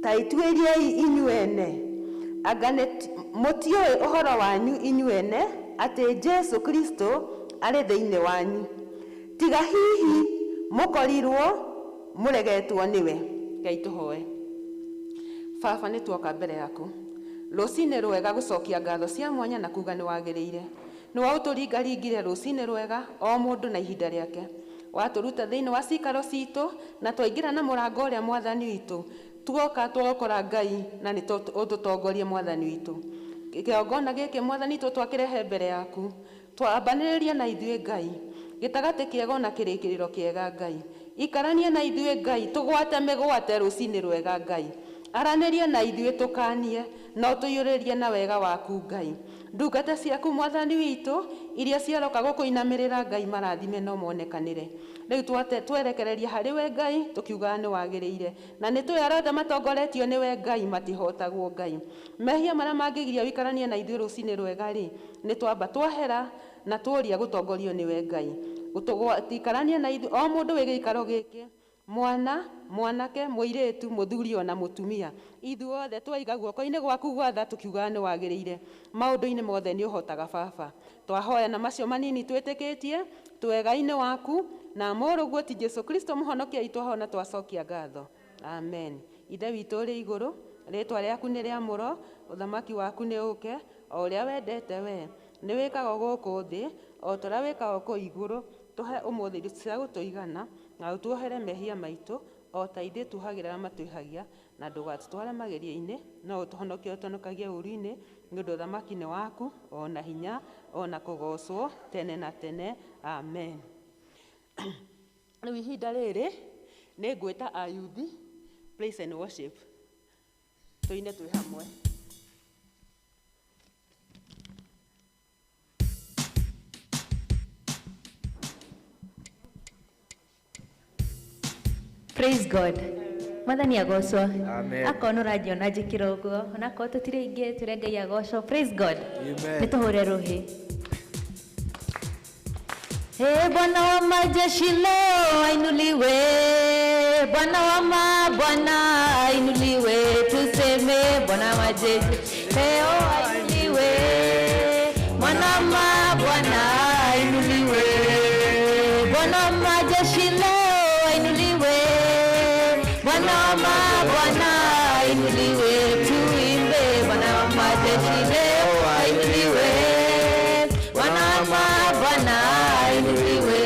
ta ituĩriei inyuene angane mũtiũĩ ũhoro wanyu inyuene atĩ Jesu Kristo arĩ thĩinĩ wanyu, tiga hihi mũkorirwo mũregetwo nĩwe. Ngai tũhoe. Baba, nĩ tuoka mbere yaku rũcinĩ rwega gũcokia ngatho cia mwanya na kuga nĩ wagĩrĩire, nĩ waũtũringaringire rũcinĩ rwega o mũndũ na ihinda rĩake, watũruta thĩinĩ wa cikaro citũ na twaingĩra na mũrango ũrĩa mwathani witũ, tuoka twokora Ngai na nĩ ũtũtongorie mwathani witũ. Kĩongona gĩkĩ mwathani witũ twakĩrehe mbere yaku, twambanĩrĩria na ithuĩ Ngai, gĩtagatĩ kĩega na kĩrĩkĩrĩro kĩega Ngai, ikarania na ithuĩ Ngai, tũgwate mĩgwate rũcinĩ rwega Ngai, aranĩria na ithuĩ tũkanie no tũiyũrĩrie na wega waku Ngai. Ndungata ciaku mwathani witũ iria ciaroka gũkũinamĩrĩra Ngai, marathime no monekanĩre. Rĩu twerekereria harĩ we Ngai, tũkiuga nĩ wagĩrĩire, na nĩ tũĩ arĩa othe matongoretio nĩ we Ngai matihotagwo Ngai. Mehia marĩa mangĩgiria wikaranie na ithuĩ rũcinĩ rwega rĩ, nĩ twamba twahera na tũũria gũtongorio nĩ we Ngai. Gũtikaranie na ithuĩ o mũndũ wĩ gĩikaro gĩkĩ, mwana, mwanake, mũirĩtu, mũthuri ona mũtumia, ithuothe twaiga guoko-inĩ gwaku gwatha, tũkiuga nĩ wagĩrĩire. Maũndũ-inĩ mothe nĩ ũhotaga Baba, twahoya na macio manini twĩtĩkĩtie twega-inĩ waku na mũrũguo ti Jesu Kristo mũhonokia witũ ahona, twacokia ngatho. Amen. Ithe witũ ũrĩ igũrũ, rĩĩtwa rĩaku nĩ rĩamũro, ũthamaki waku nĩ ũke, o ũrĩa wendete we nĩ wĩkaga gũkũ thĩ o ta ũrĩa wĩkaga kũu igũrũ. Tũhe ũmũthĩ cia gũtũigana na ũtuohere mehia maitũ o ta ithuĩ tuohagĩra matwĩhagia, na ndũgatũtware magerio-inĩ, no ũtũhonokie ũtũhonokagie ũũru-inĩ, nĩ ũndũ ũthamaki nĩ waku ona hinya ona kũgocwo tene na tene. Amen. Rĩu ihinda rĩrĩ nĩ ngwĩta ayuthi praise and worship, tũine twĩ hamwe. Praise God. Mwathani agocwo. Amen. Akorwo nũrangiona njĩkĩra ũguo, onakorwo tũtirĩ aingĩ twĩre Ngai agocwo. Praise God. Amen. Nĩ tũhũre rũhĩ. Ee Bwana wa majeshi leo ainuliwe, Bwana wa mabwana ainuliwe, tuseme Bwana wa majeshi leo ainuliwe, Bwana wa mabwana ainuliwe, Bwana wa majeshi leo ainuliwe, Bwana wa mabwana ainuliwe, tuimbe Bwana wa majeshi leo ainuliwe, Bwana wa mabwana ainuliwe.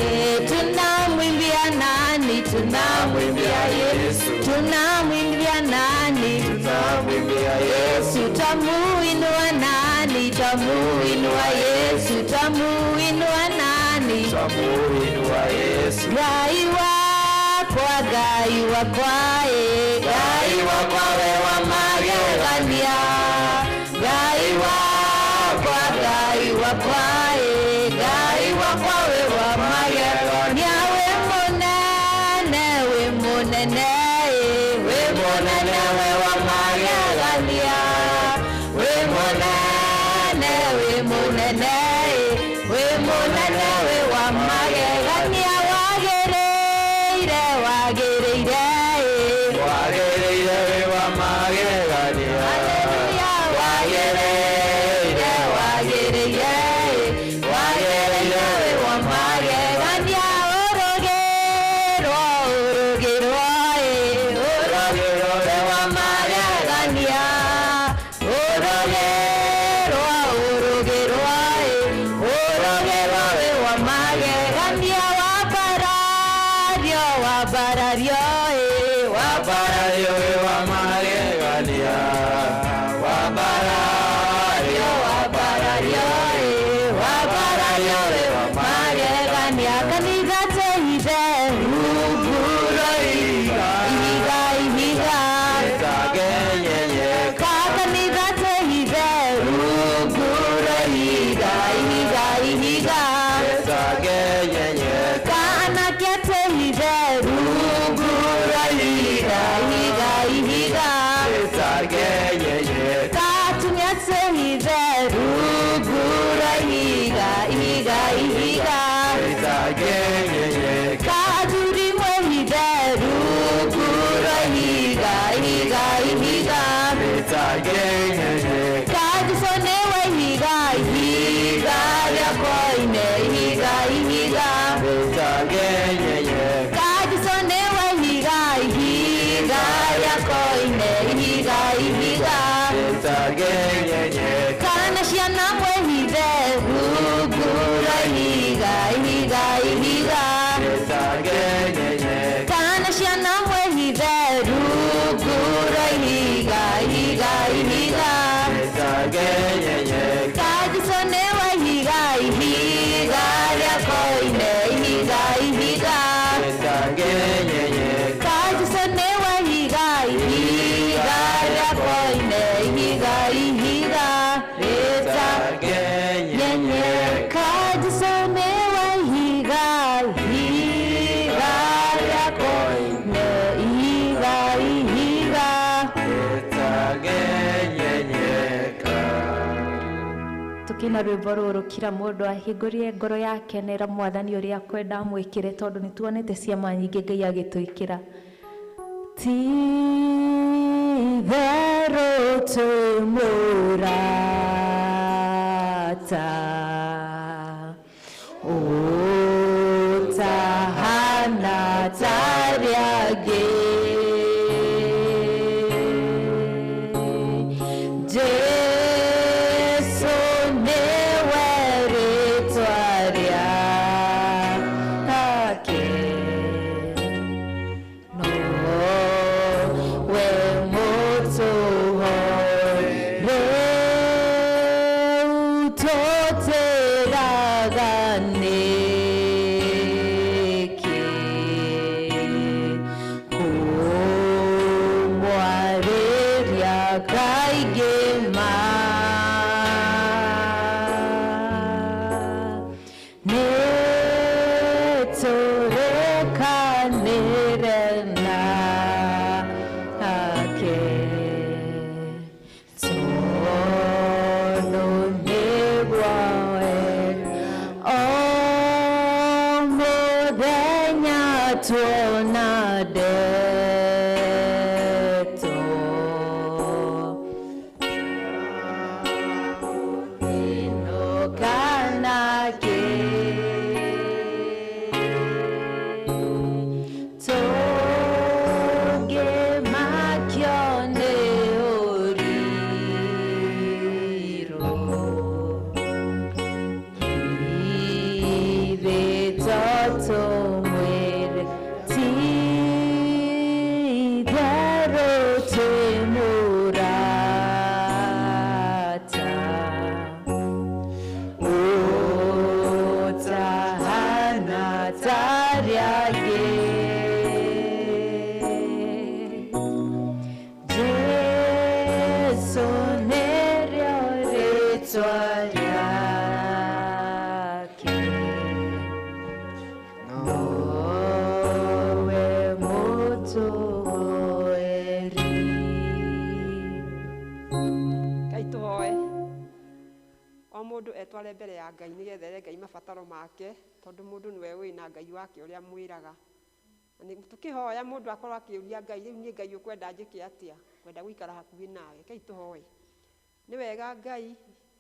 Tunamwimbia nani? Tunamwimbia Yesu. Tunamwimbia nani? Tunamwimbia Yesu. Tamuinua nani? Tamuinua Yesu. Tamuinua nani? Tamuinua Yesu. Gai wakwa, Gai wakwae, Gai wakwawe wa magegania, Gai wakwa, Gai wakwae, Gai wakwawe wa magegania. We monene, we monene, we monene we wa magegania, we monene, we monene, we monene we wa magegania. Wagereire, wagereire, wagereire we wa magegania. Haleluya. Wagereire, wagereire, wagereire we wa magegania. Orogerwa, orogerwa, orogerwa we wa magegania. Orogerwa, orogerwa, orogerwa we wa magegania. Wabarario, wabarario, wabarario we wa magegania. Wabarario, wabarario, wabarario we wa magegania. Kanitha teithe ruguro ihiga, ihiga, ihiga itagenyenyeka. Kanitha teithe ruguro ihiga, ihiga, ihiga itagenyenyeka. Anake teithe ruguro ihiga, ihiga, ihiga itagenyenyeka. Katumia teithe ruguro ihiga, ihiga, ihiga itagenyenyeka. Kaduri mwehithe ruguro ihiga, ihiga, ihiga kajisonewe ihiga ihiga ryakoine ihiga ihiga kajisonewe ihiga ihiga ryakoine ihiga ihiga kana ciana mwehithe hungura ihiga ihiga ihiga kana ciana mwehithe hungura ihiga ihiga ihiga kajisonewe ihiga ihiga ryakoine ihiga ihiga kajisonewe ihiga ihiga ryakoine ihiga ihiga reta nyenye kajisonewe ihiga ihiga ryakoine ihiga ihiga tukina rwimbo ruru kira mundu ahingũrie ngoro yake nera mwathani uria kwenda mwikire tondu ni tuonete ciama nyingi Ngai agitwikira ti vero tumurata utahana tariage etware mbere ya Ngai nigethere Ngai mabataro make tondu mundu niwe wina Ngai wake uria mwiraga ni tukihoya mundu akorwo akiuria Ngai riu ni Ngai ukwenda njike atia kwenda guikara hakuhi nawe Ngai tuhoye ni wega Ngai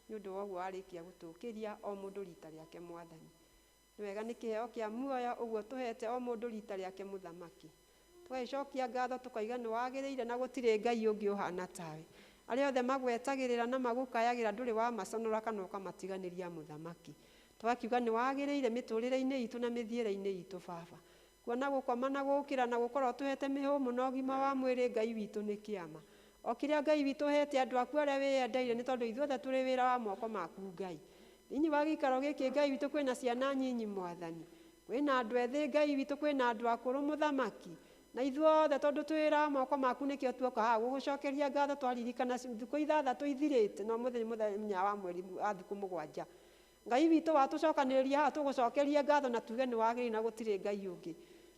ni undu wa guo arikia gutukiria o mundu rita riake mwathani ni wega ni kiheo kia muoyo uguo tuhete o mundu rita riake muthamaki tugaicokia ngatho tukaiga ni wagiriire na gutire Ngai ungi uhana tawe aria othe magwetagirira na magukayagira nduri wa maconora kana ukamatiganiria muthamaki twakiuga ni wagiriire miturire-ini itu na mithiere-ini itu baba kuona gukoma na gukira na gukorwo tuhete mihumu na ugima wa mwiri Ngai witu ni kiama o kiria Ngai witu hete andu aku aria wiendeire ni tondu ithuothe turi wira wa moko maku Ngai thini wa gikaro giki Ngai witu kwina ciana nyinyi mwathani kwina andu ethi Ngai witu kwina andu akuru muthamaki na ithuothe tondu twira moko maku nikio tuoka ha gugucokeria ngatho twaririkana thuku ithathatu ithirite no muthenya wa mweri wa thuku mugwanja Ngai witu watucokaniria ha tugucokeria ngatho na tuge ni wagiri na gutire Ngai ungi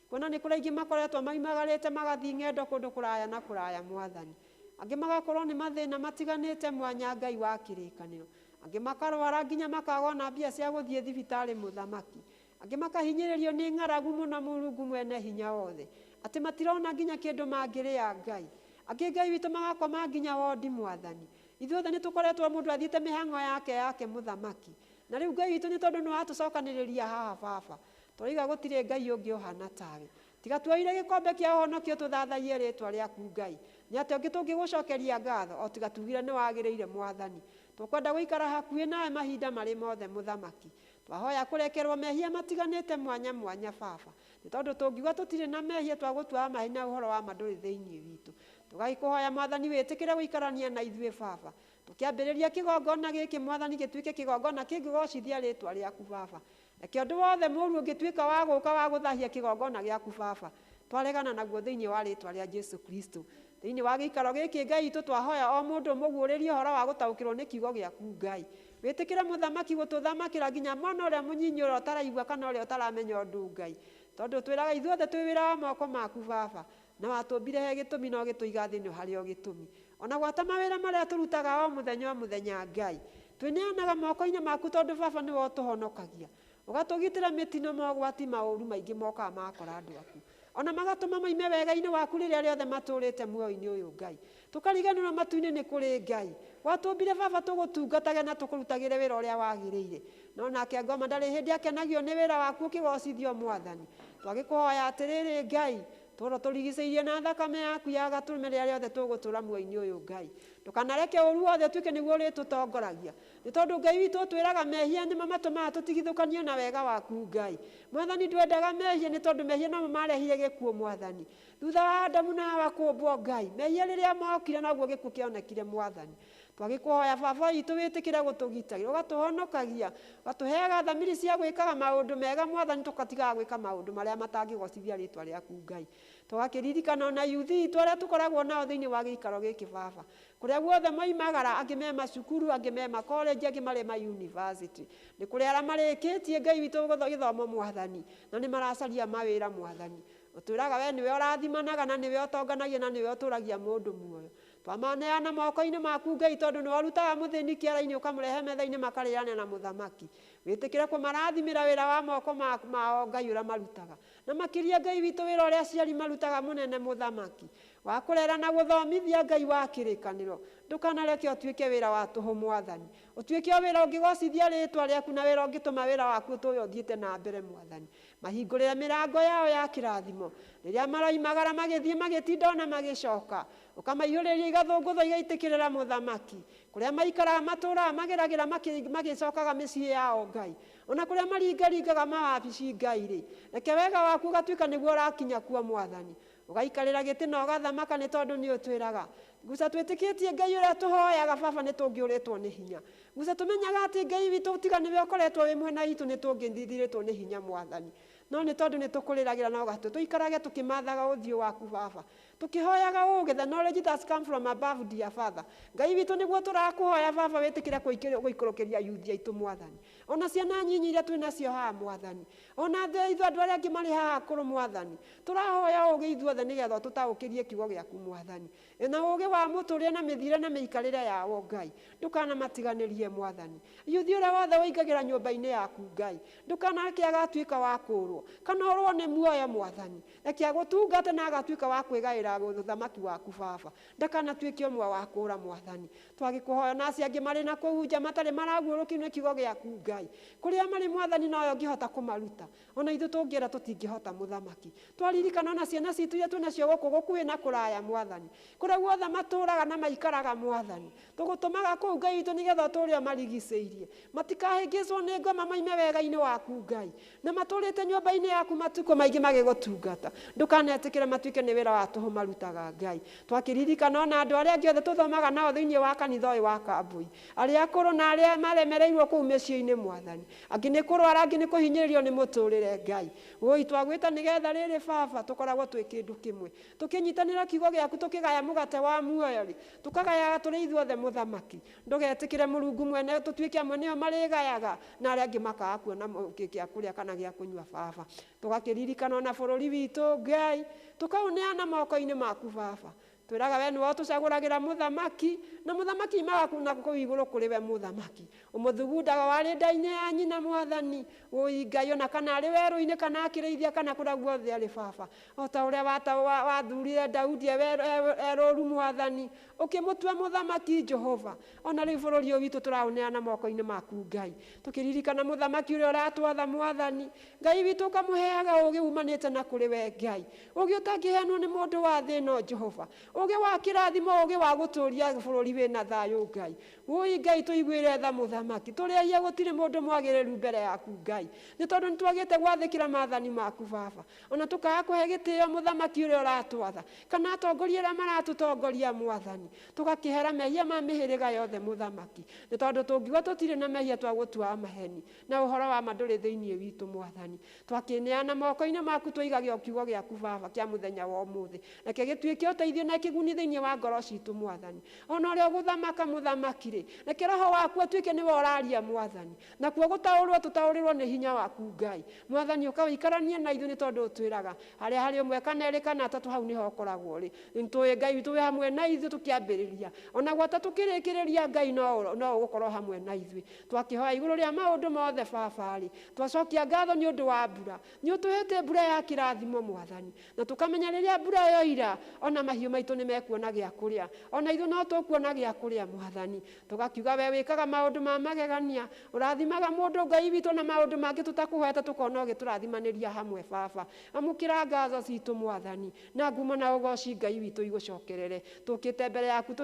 kuona ni kuraingi makoretwo maimagarite magathi ngendo kundu kuraya na kuraya mwathani angi magakorwo ni mathina matiganite mwanya Ngai wa kirikaniro angi makarwara nginya makagona mbia cia guthie thibitari muthamaki angi makahinyiririo ni ng'aragu muno Mulungu mwene hinya wothe ati matirona nginya kindu mangiria Ngai angĩ Ngai witũ magakoma nginya wondi Mwathani. Ithuothe nĩ tũkoretwo mũndũ athiĩte mĩhang'o yake mũthamaki, na rĩu Ngai witũ nĩ tondũ nĩ watũcokanĩrĩria haha Baba, tũraiga gũtirĩ Ngai ũngĩ ũhana tawe. Tiga tuoire gĩkombe kĩa ũhonokio tũthathaiye rĩtwa rĩaku Ngai, nĩ atĩ ũngĩ tũngĩgũcokeria ngatho o tiga tugire nĩ wagĩrĩire Mwathani. Tũkwenda gũikara hakuhĩ nawe mahinda marĩ mothe mũthamaki. Twahoya kũrekerwo mehia matiganĩte mwanya mwanya Baba, nĩ tondũ tũngiuga tũtirĩ na mehia twagũtua mahenya ũhoro wa ma ndũrĩ thĩinĩ witũ. Tũgagĩkũhoya Mwathani wĩtĩkĩre gũikarania na ithuĩ Baba, tũkĩambĩrĩria kĩgongona gĩkĩ Mwathani gĩtuĩke kĩgongona kĩngĩgocithia rĩtwa rĩaku Baba. Reke ũndũ wothe mũũru ũngĩtuĩka wa gũka wa gũthahia kĩgongona gĩaku Baba, twaregana naguo thĩinĩ wa rĩtwa rĩa Jesu Kristo. Thĩinĩ wa gĩikaro gĩkĩ Ngai witũ twahoya o mũndũ mũguũrĩrie ũhoro wa gũtaũkĩrwo nĩ kiugo gĩaku Ngai. Wĩtĩkĩre mũthamaki gũtũthamakĩra nginya mwana ũrĩa mũnyinyi ũrĩa ũtaraigua kana ũrĩa ũtaramenya ũndũ Ngai, tondũ twĩraga ithuothe twĩ wĩra wa moko maku Baba, na watũmbire he gĩtũmi na ũgĩtũiga thĩinĩ harĩa gĩtũmi. Ona gwata mawĩra marĩa tũrutaga o mũthenya Ngai, twĩneanaga moko-inĩ maku tondũ Baba nĩwe ũtũhonokagia, ũgatũgitĩra mĩtino mogwati maũru maingĩ mokaga makora andũ aku, ona magatũma maime wega-inĩ waku rĩrĩa rĩothe matũrĩte muoyo-inĩ ũyũ Ngai. Tũkariganĩrwo matu-inĩ nĩ kũrĩ Ngai, watũmbire Baba tũgũtungatage na tũkũrutagĩre wĩra ũrĩa wagĩrĩire, no nake ngoma ndarĩ hĩndĩ akenagio nĩ wĩra waku ũkĩgocithio Mwathani. Twagĩkũhoya atĩrĩrĩ Ngai, tũro tũrigicĩirie na thakame yaku ya gatũrũme rĩrĩa rĩothe tũgũtũra muoyo-inĩ ũyũ Ngai. Ndũkanareke ũru wothe ũtuĩke nĩguo ũrĩtũtongoragia, nĩ tondũ Ngai witũ twĩraga mehia nĩmo matũmaga tũtigithũkanio na wega waku Ngai. Mwathani ndwendaga mehia nĩ tondũ mehia no marehire gĩkuũ Mwathani. Thutha wa Adamu na Hawa kũmbwo Ngai, mehia rĩrĩa mokire naguo gĩkuũ kĩonekire Mwathani. Twagĩkũhoya Baba witũ wĩtĩkĩre gũtũgitagĩra, ũgatũhonokagia, ũgatũheaga thamiri cia gwĩkaga maũndũ mega Mwathani, tũkatigaga gwĩka maũndũ marĩa matangĩgocithia rĩtwa rĩaku Ngai. Tũgakĩririkana ona yuthi itũ arĩa tũkoragwo nao thĩinĩ wa gĩikaro gĩkĩ Baba, kũrĩa guothe moimagara, angĩ me macukuru, angĩ me makorenji, angĩ marĩ mayunivasĩtĩ, nĩ kũrĩ arĩa marĩkĩtie Ngai witũ gĩthomo Mwathani, na nĩ maracaria mawĩra Mwathani. Ũtwĩraga we nĩwe ũrathimanaga na nĩwe ũtonganagia na nĩwe ũtũragia mũndũ muoyo. Twamaneana moko-inĩ maku Ngai, tondũ nĩ warutaga mũthĩni kĩara-inĩ ũkamũrehe metha-inĩ makarĩanĩra na mũthamaki. Wĩtĩkĩre kũmarathimĩra wĩra wa moko mao Ngai ũrĩa marutaga, na makĩria Ngai witũ wĩra ũrĩa aciari marutaga mũnene mũthamaki wa kũrera na gũthomithia Ngai wa kĩrĩkanĩro. Ndũkanareke ũtuĩke wĩra wa tũhũ Mwathani, ũtuĩke o wĩra ũngĩgocithia rĩtwa rĩaku na wĩra ũngĩtũma wĩra waku ũtũũre ũthiĩte na mbere Mwathani. Mahingũrĩre mĩrango yao ya kĩrathimo rĩrĩa maroimagara magĩthiĩ magĩtinda ona magĩcoka, ũkamaihũrĩria igathũngũtho igaitĩkĩrĩra mũthamaki, kũrĩa maikaraga matũũraga mageragĩra magĩcokaga mĩciĩ yao Ngai, ona kũrĩa maringaringaga mawabici Ngai rĩ, reke wega waku ũgatuĩka nĩguo ũrakinya kuo Mwathani, ũgaikarĩra gĩtĩ na ũgathamaka nĩ tondũ nĩ ũtwĩraga. Guca twĩtĩkĩtie Ngai ũrĩa tũhoyaga Baba nĩ tũngĩũrĩtwo nĩ hinya. Guca tũmenyaga atĩ Ngai witũ tiga nĩwe ũkoretwo wĩ mwena witũ nĩ tũngĩthithirĩtwo nĩ hinya Mwathani, no nĩ tondũ nĩ tũkũrĩragĩra na ũgatũ tũikarage tũkĩmathaga ũthiũ waku Baba, tũkĩhoyaga ũũgĩ. The knowledge that comes from above, dear Father. Ngai witũ nĩguo tũrakũhoya Baba, wĩtĩkĩre gũikũrũkĩria yuthi aitũ Mwathani, ona ciana nyinyi iria twĩnacio haha Mwathani, ona ithuĩ andũ arĩa angĩ marĩ haha akũrũ Mwathani, tũrahoya ũũgĩ ithuothe nĩgetha tũtaũkĩrie kiugo gĩaku Mwathani, na ũũgĩ wa mũtũrĩre na mĩthiĩre na mĩikarĩre yao Ngai, ndũkanamatiganĩrie Mwathani. Yuthi ũrĩa wothe ũingagĩra nyũmba-inĩ yaku Ngai, ndũkanareke agatuĩka wa kũũrwo kana ũrwo nĩ muoyo Mwathani, reke agũtungate na agatuĩka wa kwĩgaĩra ũthamaki waku Baba, ndakanatuĩke ũmwe wa kũũra Mwathani. Twagĩkũhoya na acio angĩ marĩ na kũu nja matarĩ maraguũrũkio nĩ kiugo gĩaku Ngai, kũrĩa marĩ Mwathani nowe ũngĩhota kũmaruta, ona ithuĩ tũngĩera tũtingĩhota Mũthamaki. Twaririkana ona ciana citũ iria twĩnacio gũkũ gũkuhĩ na kũraya Mwathani, kũrĩa guothe matũũraga na maikaraga Mwathani, tũgũtũmaga kũu Ngai witũ nĩgetha ũtũũre ũmarigicĩirie, matikahĩngĩcwo nĩ ngoma, maime wega-inĩ waku Ngai, na matũũrĩte nyũmba-inĩ yaku matukũ maingĩ magĩgũtungata. Ndũkanetĩkĩre matuĩke nĩ wĩra wa tũhũ marutaga Ngai. Twakĩririkana ona andũ arĩa angĩ othe tũthomaga nao thĩinĩ wa kanitha ũyũ wa Kambũi, arĩa akũrũ na arĩa maremereirwo kũu mĩciĩ-inĩ Mwathani, angĩ nĩ kũrwara, angĩ nĩ kũhinyĩrĩrio nĩ mũtũũrĩre Ngai. Woi twagwĩta nĩgetha rĩrĩ Baba tũkoragwo twĩ kĩndũ kĩmwe, tũkĩnyitanĩra kiugo gĩaku, tũkĩgaya mũgate wa muoyo rĩ, tũkagayaga tũrĩ ithuothe Mũthamaki. Ndũgetĩkĩre Mũrungu mwene tũtuĩke amwe nĩo marĩgayaga na arĩa angĩ makaga kuona gĩa kũrĩa kana gĩa kũnyua Baba. Tũgakĩririkana ona bũrũri witũ Ngai, tũkaũneana moko-inĩ maku Baba, twiraga we niwe tucaguragira muthamaki na muthamaki magaku na kå igå rå kå rä we muthamaki å må thugundaga warä nda-inä ya nyina mwathani wå Ngai ona kana arä werå-inä kana akä rä ithia kana kå rä a guothe arä baba o ta å rä a wathurire Daudi erå ru mwathani å kä må tua muthamaki Jehova ona rä u bå rå ri å witå tå raåneana moko-inä maku Ngai tå kä ririkana muthamaki å rä a å ratwatha mwathani Ngai witå å kamå heaga å gä umanä te na kå rä we Ngai å gä å tangä heanwo nä må ndå wa thä no Jehova å gä wa kä rathimo å gä wa gå tå ria bå rå ri wä na thayå Ngai wå Ngai tå iguä re tha muthamaki tå rä aia gå tirä må ndå mwagä rä ru mbere yaku Ngai nä tondå nä twagä te gwathä kä ra mathani maku baba ona tå kaga kå he gä tä o muthamaki å rä a å ratwatha kana atongoria arä a maratå tongoria mwathani tå gakä hera mehia ma mä hä rä ga yothe muthamaki nä tondå tå ngiuga tå tirä na mehia twa gå tuaga maheni na å horo wa ma ndå rä thä iniä witå mwathani twakä neana moko-inä maku twaigage o kiugo gä aku baba kä a må thenya wa må thä reke gä tuä ke å teithio na kä guni thä iniä wa ngoro citå mwathani ona å rä a å gå thamaka muthamaki rä reke roho waku atuä ke nä we å raria mwathani nakuo gå taå rwo tå taå rä rwo nä hinya waku Ngai mwathani å kawäikaranie na ithuä nä tondå å twä raga harä a harä å mwe kana erä kana atatå hau nä ho koragwo rä nä tå Ngai witå wä hamwe na ithuä tå kä ambä rä ria ona gwata tå kä rä kä rä ria Ngai no å gå korwo hamwe na ithuä twakä hoya igå rå rä a maå ndå mothe baba rä twacokia ngatho nä å ndå wa mbura nä å tå hä te mbura ya kä rathimo mwathani na tå kamenya rä rä a mbura yoira ona mahiå maitå nä mekuona gä a kå rä a ona ithuä no tå kuona gä a kå rä a mwathani tå gakiuga we wä kaga maå ndå ma magegania å rathimaga må ndå Ngai witå na maå ndå mangä tå takå hete tå kona å gä tå rathimanä ria hamwe baba amå kä ra ngatho citå mwathani na nguma na å goci Ngai witå igå cokerere tå kä te mbere yaku tå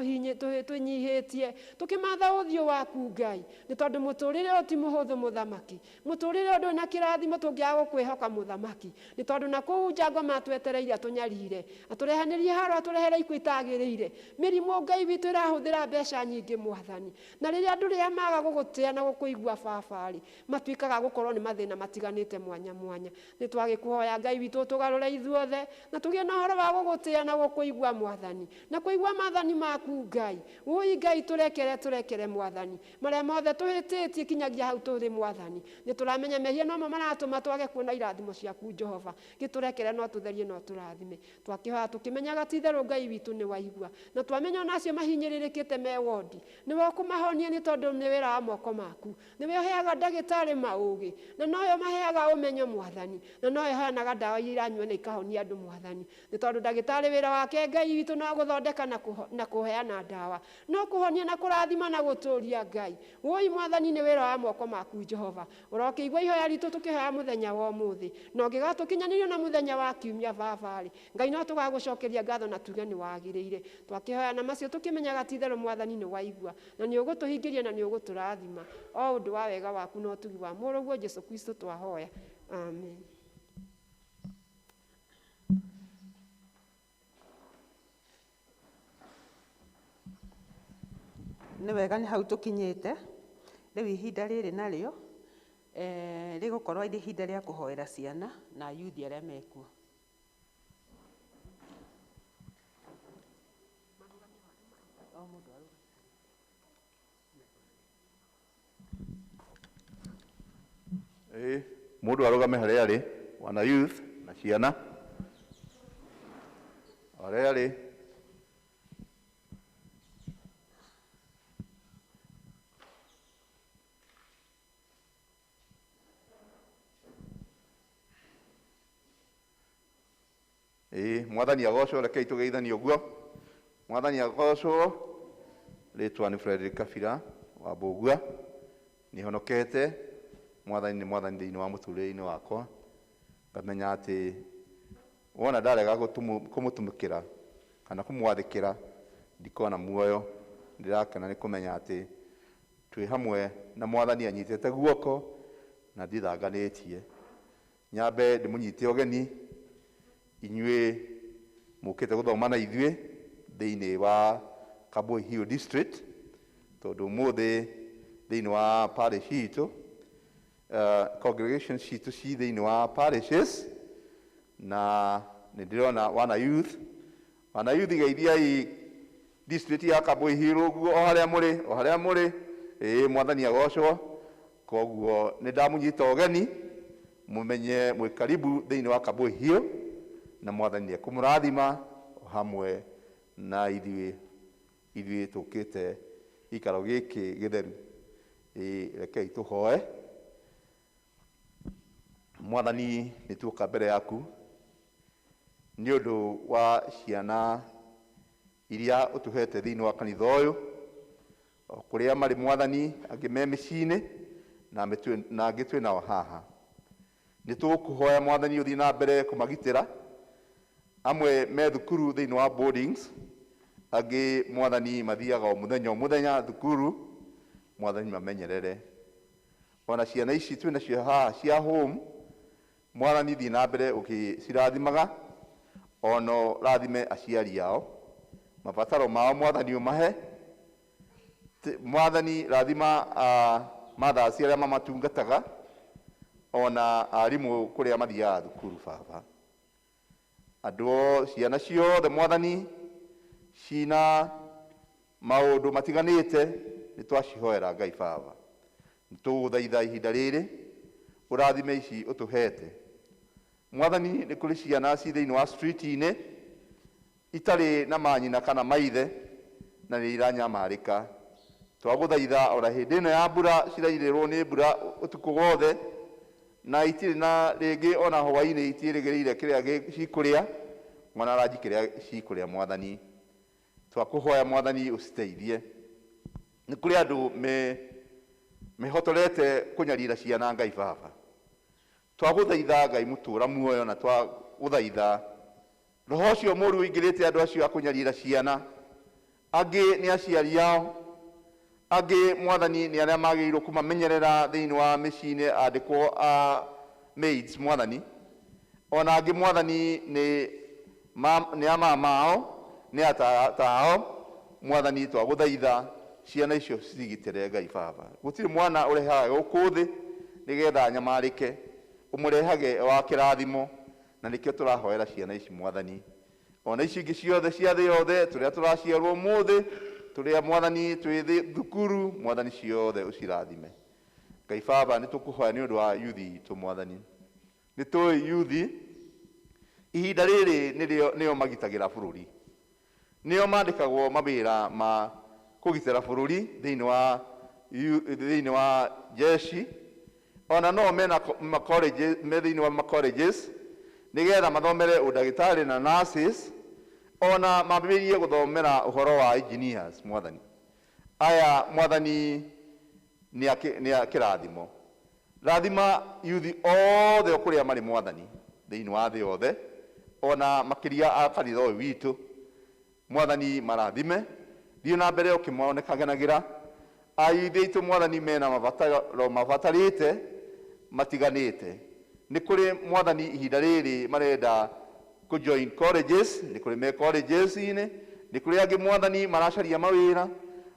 nyihä tie tå kä matha å thiå waku Ngai nä tondå må tå rä re å ti må hå thå må thamaki må tå rä re å ndå na kä rathimo tå ngä aga gå kwä hoka må thamaki nä tondå na kå u njango matwetereire atå nyarire atå rehanä rie haro atå rehere ikuå itagä rä ire mä rimå Ngai witå ä rahå thä ra mbeca nyingä mwathani na rä rä a andå rä a maga gå gå tä a na gå kå igua baba rä matuä kaga gå korwo nä mathä na matiganä te mwanya mwanya nä twagä kå hoya Ngai witå tå garå re ithuothe na tå gä na horo wa gå gå tä a na gå kå igua mwathani na kå igua mathani maku Ngai wå Ngai tå rekere mwathani marä a mothe tå hä tä tie kinyagia hau tå thä mwathani nä tå ramenya mehia nomo maratå ma twage kuona irathimo ciaku Jehova gä tå rekere no tå therie no tå rathime twakä hoya tå kä menyaga ti therå Ngai witå nä waigua na twamenya ona acio mahinyä rä rä kä te me wondi nä we å kå mahonia nä tondå nä wä ra wa moko maku nä we å heaga ndagä tarä maå gä na noyo maheaga å menyo mwathani na noyo heanaga ndawa iria iranyua na ikahonia andå mwathani nä tondå ndagä tarä wä ra wake Ngai witå no gå thondeka na kå heana ndawa no kå honia na kå rathima na gå tå ria Ngai woi mwathani nä wä ra wa moko maku Jehova å rokä igua ihoya ritå tå kä hoya må thenya wa må thä na å ngä gatå kinyanä rio na må thenya wa kiumia babarä Ngai no tå gagå cokeria ngatho na tuge nä wagä rä ire twakä hoya na macio tå kä menyaga ti therå mwathani nä waigua na nä å gå tå hingä ria na nä å gå tå rathima o å ndå wa wega waku no tugi wa må rå guo Jesu Kristo twahoya amen. Nä wega nä hau tå kinyä te rä u ihinda rä rä narä o rä gå korwo irä ihinda rä a kå hoera ciana na yuthi arä a mekuo. Må ndå arå harä arä wana youth na ciana harä arä mwathani agocwo rekei tå geithanie å guo mwathani agocwo rä twa nä Frederick Kabira wa Mbågua nä honokete mwathani nä mwathani thä inä wa må tå rä re-inä wakwa ngamenya atä wona ndarega kå må tå mä kä ra kana kå mwathä kä ra ndikona muoyo ndä rakena nä kå menya atä twä hamwe na mwathani anyitä te guoko na ndithanganä tie nyambe ndä må nyite å geni inyuä må kä te gå thoma na ithuä thä inä wa Kaboi Hill District tondå må thä thä inä wa parish itå congregations citå ci thä inä wa parishes na nä ndä rona wana youth geithiai district ya Kaboi Hill å guo o harä a må rä mwathani agocwo koguo nä ndamå nyita å geni må menye mwä karibu thä inä wa Kaboi Hill na mwathani nä ekå må rathima o hamwe na ithuĩ tũkĩte ikaro gĩkĩ gĩtheru. Rekei tũhoe. Mwathani, nĩ tuoka mbere yaku nĩ ũndũ wa ciana iria ũtũhete thĩinĩ wa kanitha ũyũ, kũrĩa marĩ Mwathani, angĩ me mĩciĩ-inĩ na angĩ twĩ nao haha. Nĩ tũkũhoya Mwathani ũthiĩ na mbere kũmagitĩra, amwe me thukuru thĩinĩ wa boardings, angĩ Mwathani mathiaga o mũthenya thukuru. Mwathani mamenyerere. Ona ciana ici twĩ nacio haha cia home, Mwathani thiĩ na mbere ũgĩcirathimaga, ono rathime aciari ao, mabataro mao Mwathani ũmahe. Mwathani rathima mothers arĩa mamatungataga, ona arimũ kũrĩa mathiaga thukuru Baba. Andũ ciana ciothe Mwathani cina maũndũ matiganĩte nĩ twacihoera Ngai Baba. Nĩ tũgũthaitha ihinda rĩrĩ ũrathime ici ũtũhete. Mwathani, nĩ kũrĩ ciana ci thĩinĩ wa street-inĩ itarĩ na manyina kana maithe na nĩ iranyamarĩka. Twagũthaitha ona hĩndĩ ĩno ya mbura cirairĩrwo nĩ mbura ũtukũ wothe, na itirĩ na rĩngĩ ona hwaĩ-inĩ itiĩrĩgĩrĩire kĩrĩa cikũrĩa, mwana ranji kĩrĩa cikũrĩa. Mwathani, twakũhoya Mwathani ũciteithie. Nĩ kũrĩ andũ mehotorete kũnyarira ciana Ngai Baba. Twagũthaitha Ngai mũtũũra muoyo, na twagũthaitha roho ũcio mũũru ũingĩrĩte andũ acio a kũnyarira ciana, angĩ nĩ aciari ao, angĩ Mwathani nĩ arĩa magĩrĩirwo kũmamenyerera thĩinĩ wa mĩciĩ-inĩ, andĩkwo a maids Mwathani, ona angĩ Mwathani nĩ a mama ao, nĩ atata ao. Mwathani, twagũthaitha ciana icio cigitĩre Ngai Baba. Gũtirĩ mwana ũrehaga gũkũ thĩ nĩgetha nyamarĩke, ũmũrehage wa kĩrathimo, na nĩkĩo tũrahoera ciana ici Mwathani. Ona ici ingĩ ciothe cia thĩ yothe, tũrĩa tũraciarwo ũmũthĩ, tũrĩa Mwathani twĩ thukuru, Mwathani ciothe ũcirathime. Ngai Baba, nĩ tũkũhoya nĩ ũndũ wa yuthi itũ Mwathani. Nĩ tũĩ yuthi ihinda rĩrĩ nĩo magitagĩra bũrũri, nĩo mandĩkagwo mawĩra ma kũgitĩra bũrũri thĩinĩ wa jeshi, ona no mena thĩinĩ wa colleges nĩgetha mathomere ũndagĩtarĩ na nurses, ona mambĩrĩrie gũthomera ũhoro wa engineers. Mwathani, aya Mwathani nĩ kĩrathimo. Rathima yuthi othe kũrĩa marĩ Mwathani thĩinĩ wa thĩ yothe, ona makĩria a kanitha ũyũ witũ. Mwathani marathime, thiĩ na mbere ũkĩmonekanagĩra. Ayuthi aitũ Mwathani mena mabataro mabatarĩte matiganĩte. Nĩ kũrĩ Mwathani ihinda rĩrĩ marenda join colleges, nĩ kũrĩ me colleges-inĩ, nĩ kũrĩ angĩ Mwathani maracaria mawĩra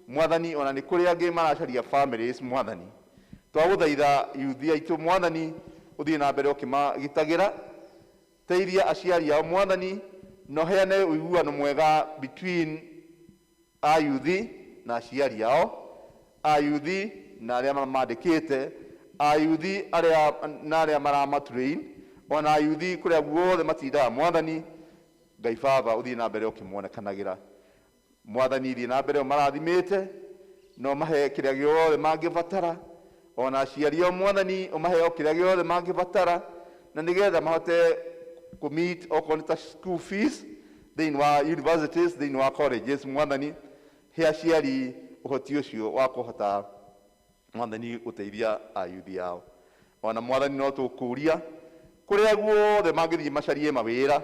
Mwathani, ona nĩ kũrĩ angĩ maracaria families Mwathani. Twagũthaitha yuthi aitũ Mwathani ũthiĩ na mbere ũkĩmagitagĩra, teithia aciari ao Mwathani, no heane ũiguano mwega between ayuthi na aciari ao, ayuthi na arĩa mamandĩkĩte, ayuthi na arĩa maramatrain, ona ayuthi kũrĩa guothe matindaga Mwathani. Ngai Baba ũthiĩ na mbere ũkĩmonekanagĩra. Mwathani thiĩ na mbere ũmarathimĩte, no mahe kĩrĩa gĩothe mangĩbatara, ona aciari ao Mwathani ũmahe o kĩrĩa gĩothe mangĩbatara, na nĩgetha mahote kũmeet okorwo nĩ ta school fees thĩinĩ wa universities, thĩinĩ wa colleges Mwathani. He aciari ũhoti ũcio wa kũhota Mwathani gũteithia ayuthi ao. Ona Mwathani no tũkũria kũrĩa guothe mangĩthiĩ macarie mawĩra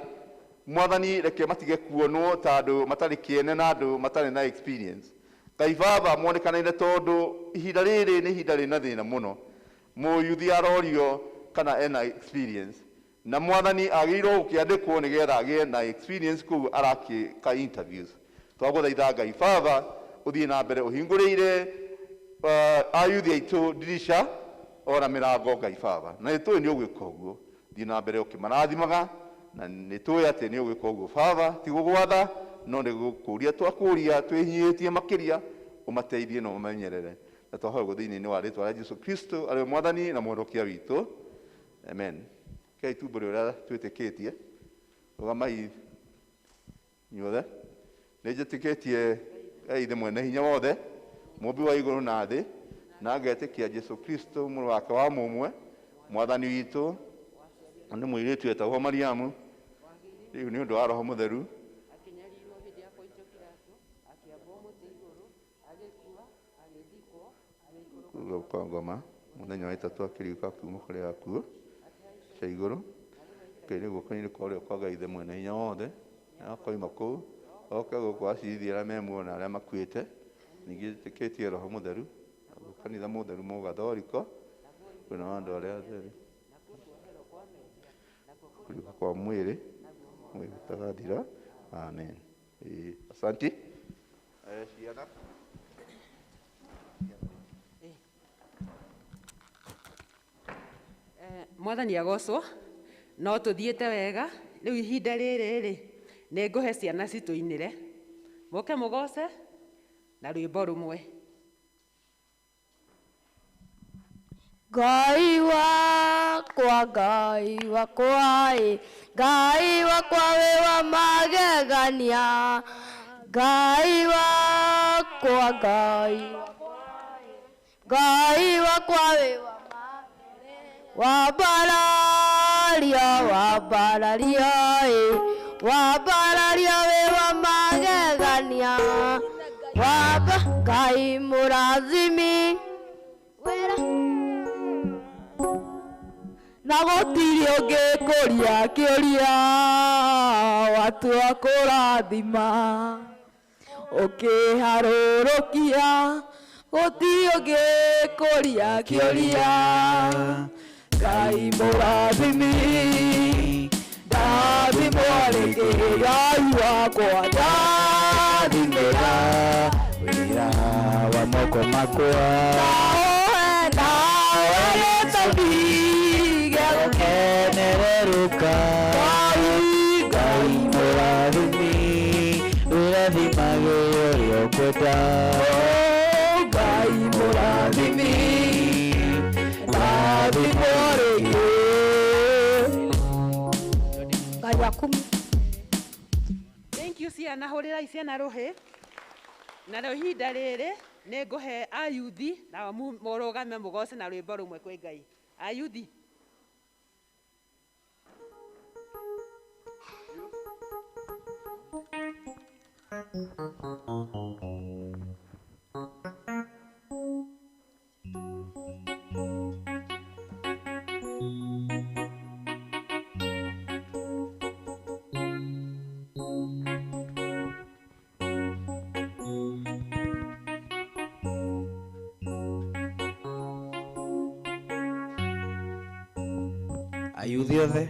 Mwathani, reke matige kuonwo ta andũ matarĩ kĩene na andũ matarĩ na experience. Ngai Baba muonekanĩre tondũ ihinda rĩrĩ nĩ ihinda rĩna thĩna mũno. Mũyuthi arorio kana ena experience, na Mwathani agĩrĩirwo gũkĩandĩkwo nĩgetha agĩe na experience kũu arakĩka interviews. Twagũthaitha Ngai Baba ũthiĩ na mbere ũhingũrĩire ayuthi aitũ ndirisha ona mĩrango Ngai Baba, na nĩtũĩ nĩ ũgwĩka ũguo. Thiĩ na mbere ũkĩmarathimaga, na nĩtũĩ atĩ nĩ ũgwĩka ũguo Baba, ti gũgwatha no nĩ gũkũria twakũria twĩhinyĩtie makĩria, ũmateithie na ũmamenyerere. Na twahoya thĩinĩ wa rĩĩtwa rĩa Jesũ Kristo arĩ Mwathani na Mwonokia witũ, amen. Kei tumbũre ũrĩa twĩtĩkĩtie, rũgamai inyuothe. nĩnjĩtĩkĩtie Ngai mwene hinya wothe mũmbi wa igũrũ na thĩ, na ngetĩkia Jesu Kristo mũrũ wake wa mũmwe mwathani witũ, nĩ mũirĩtu etagwo Mariamu, rĩu nĩ ũndũ wa Roho Mũtheru kwa ngoma mũthenya wa ĩtatũ akĩriũka kuuma kũrĩ akuũ cia igũrũ, ngai guoko-inĩ kwa ũrĩo kwa Ngai mwene hinya wothe, akoima kũu oke gũkũ acirithia arĩa me muoyo na arĩa makuĩte. Ningĩ njĩtĩkĩtie Roho Mũtheru, kanitha mũtheru mũgathoriko, kwĩna andũ arĩa atheru, kũriũka kwa mwĩrĩ gũtagathira. Amen. Asanti. Ciana Mwathani agocwo, no tũthiĩte wega. Rĩu ihinda rĩrĩ nĩ ngũhe ciana citũinĩre, mũke mũgoce na rwĩmbo rũmwe. Ngai wakwa, Ngai wakwa, Ngai wakwa wĩ wa magegania, Ngai wakwa, Ngai wakwa wĩ wambararia, wambararia, wambararia wĩ wa magegania, Ngai mũrathimi na gũtirĩ ũngĩkũria kĩũria, watua kũrathima ũkĩharũrũkia, gũtirĩ ũngĩkũria kĩũria. Ngai mũrathimi, ndathimwo rĩngĩ, Ngai wakwa ndathimĩra wĩra wa moko makwa, nawe gĩtũmi gĩa gũkenererũka. Ngai mũrathimi, ũrathimage ũrĩa ũkwenda. Ngai mũrathimi, ndathimwo rĩngĩ. Ngai waku. Thank you ciana, hũrĩrai ciana rũhĩ. Na rĩu ihinda rĩrĩ nĩ ngũhe ayuthi na mũrũgame mũgoce na rwĩmbo rũmwe kwĩ Ngai. Ayuthi. Ayuthi othe.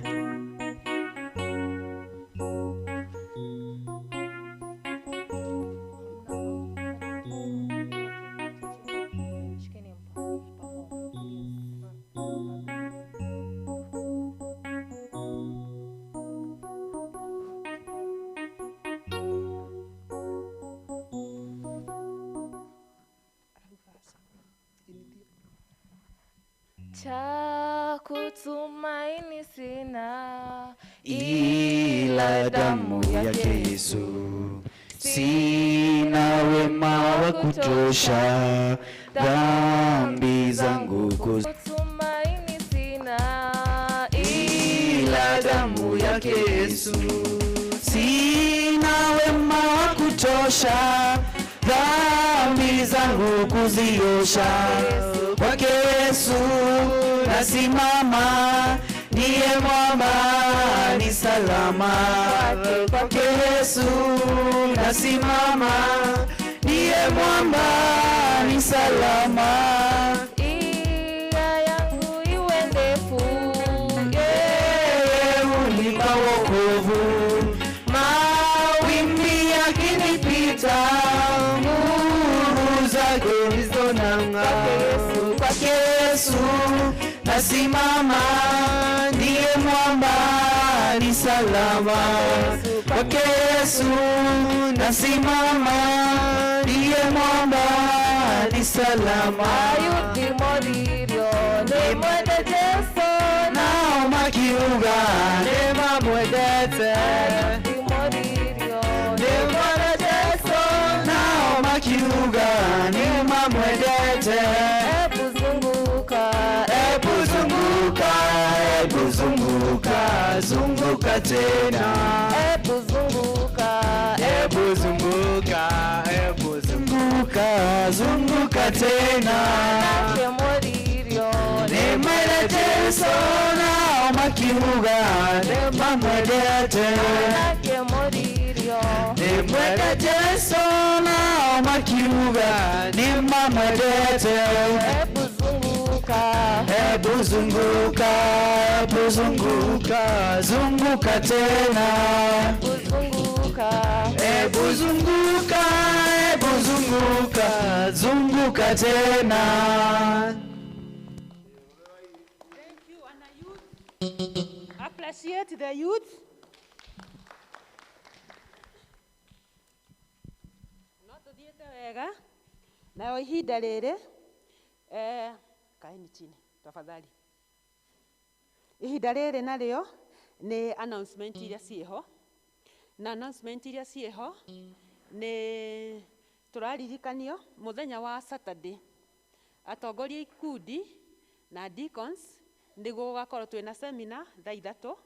Cha kutumaini sina ila damu yake Yesu, sina wema wa kutosha dhambi zangu kutumaini sina ila damu yake Yesu, sina wema wa kutosha dhambi zangu kuziosha. Kwake Yesu nasimama, ndiye mwamba ni salama. Kwake Yesu nasimama, ndiye mwamba ni salama. Ia yangu iwe ndefu, yeye hunipa wokovu, mawimbi yakinipita, nguvu zake zizonang'aa. Kwake Yesu nasimama, ndiye mwamba ni salama. Kwake Yesu nasimama, ndiye mwamba ni salama. ayuthi moririo ni mwende Jesu, Nao makiuga nĩ mamwendete, ayuthi moririo nĩ mwendete zunguka tena. Ebu zunguka, Ebu zunguka, ebu zunguka, zunguka tena. manake muririo, Neema ya Yesu na makiuga, neema mwedete. manake muririo, Neema ya Yesu na makiuga, neema mwedete. ebu zunguka, Ebu zunguka, ebu zunguka, zunguka tena. ebu zunguka, Ebu zunguka, ebu zunguka, zunguka tena. Thank you, Anna Youth. Appreciate the youth. No tuthiete wega. Nayo ihinda rĩrĩ kaeni chini tafadhali. Ihinda rĩrĩ narĩo nĩ announcement iria ciĩho. Na announcement iria ciĩho nĩ tũraririkanio mũthenya wa Saturday. Atongoria ikundi na deacons nĩguo gũgakorwo twĩna seminar thaa 3,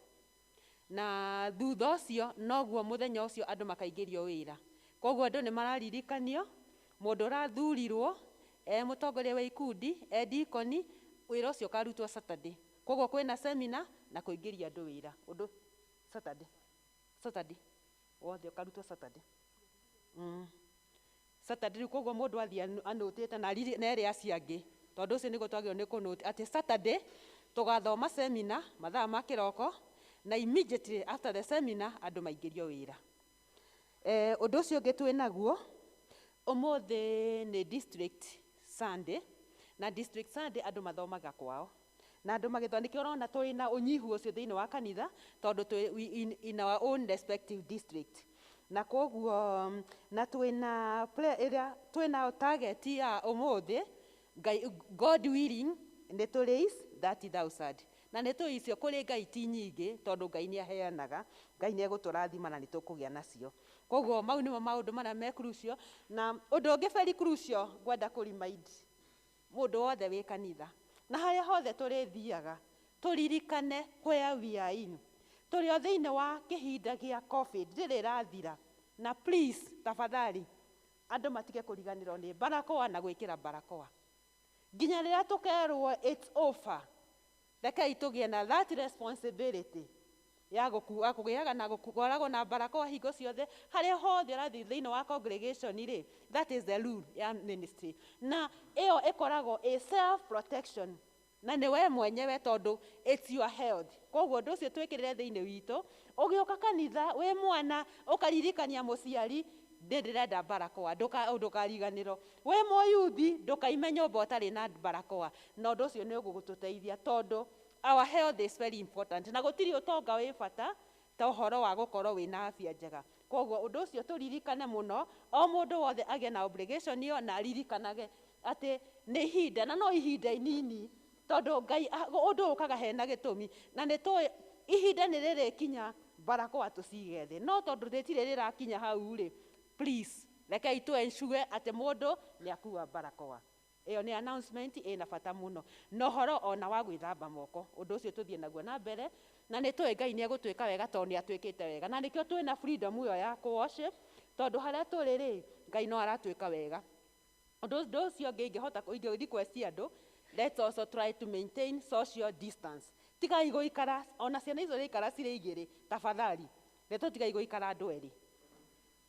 na thutha ũcio noguo mũthenya ũcio andũ makaingĩrio wĩra. Koguo andũ nĩ mararirikanio mũndũ ũrathurirwo mũtongoria wa ikundi deacon wĩra ũcio ũkarutwo Saturday. Koguo kwĩna seminar na kũingĩria andũ wĩra ũndũ Saturday wothe ũkarutwo Saturday. Saturday koguo mũndũ athiĩ anotĩte na ĩrĩa ciangĩ, tondũ ũcio nĩguo twagĩrĩirwo nĩ kũnoti atĩ Saturday tũgathoma seminar mathaa ma kĩroko, na immediately after the seminar andũ maingĩrio wĩra. Ũndũ ũcio ũngĩ twĩnaguo ũmũthĩ nĩ district Sunday, na district Sunday andũ mathomaga kwao, na andũ magĩthoma nĩkĩo ũrona tũrĩ na ũnyihu ũcio thĩinĩ wa kanitha, tondũ in our own respective district. Na koguo na twĩna target ya ũmũthĩ God willing nĩ tũ raise 30,000, na nĩ tũ icio kũrĩ Ngai ti nyingĩ, tondũ Ngai nĩ aheanaga, Ngai nĩ egũtũrathima na nĩ tũkũgĩa nacio. Koguo mau nĩmo maũndũ marĩa me crucial. Na ũndũ ũngĩ very crucial ngwenda kũremind mũndũ wothe wĩ kanitha na harĩa hothe tũrĩthiaga, tũririkane where we are in. Tũrĩ o thĩinĩ wa kĩhinda gĩa COVID rĩrĩrathira, na please tafadhali andũ matige kũriganĩrwo nĩ barakoa na gwĩkĩra barakoa nginya rĩrĩa tũkerwo it's over. Rekei tũgĩe na that responsibility ya kũgĩaga na gũkoragwo na barakoa hingo ciothe harĩa hothe ũrathiĩ thĩinĩ wa congregation rĩ. That is the rule ya ministry, na ĩyo ĩkoragwo a self protection, na nĩ we mwenyewe tondũ it's your health. Koguo ũndũ ũcio twĩkĩrĩre thĩinĩ witũ, ũgĩũka kanitha wĩ mwana ũkaririkania mũciari ndĩrenda barakoa, ndũkariganĩrwo. Wĩ mũyuthi ndũkaime nyũmba ũtarĩ na barakoa, na ũndũ ũcio nĩ ũgũgũtũteithia tondũ our health is very important, na gũtirĩ ũtonga wĩ bata ta ũhoro wa gũkorwo wĩna afya njega. Koguo ũndũ ũcio tũririkane mũno, o mũndũ wothe agĩe na obligation ĩyo na aririkanage atĩ nĩ ihinda, na no ihinda inini, tondũ Ngai ũndũ ũkaga hena gĩtũmi, na nĩ tũĩ ihinda nĩ rĩrĩkinya barakoa tũcige thĩ, no tondũ rĩtirĩ rĩrakinya hau rĩ, please rekei tu ensure atĩ mũndũ nĩ akua barakoa. Ĩyo nĩ announcement ĩna bata mũno, na ũhoro ona wa gwĩthamba moko, ũndũ ũcio tũthiĩ naguo na mbere, na nĩ tũĩ Ngai nĩ egũtwĩka wega tondũ nĩ atwĩkĩte wega, na nĩkĩo twĩna freedom ĩyo ya worship, tondũ harĩa tũrĩ rĩ Ngai no aratwĩka wega. Ũndũ ũcio ũngĩ ingĩhota request andũ, let's also try to maintain social distance. Tigai gũikara, ona ciana icio ikara cirĩ igĩrĩ, tafadhali tũtigai gũikara andũ erĩ,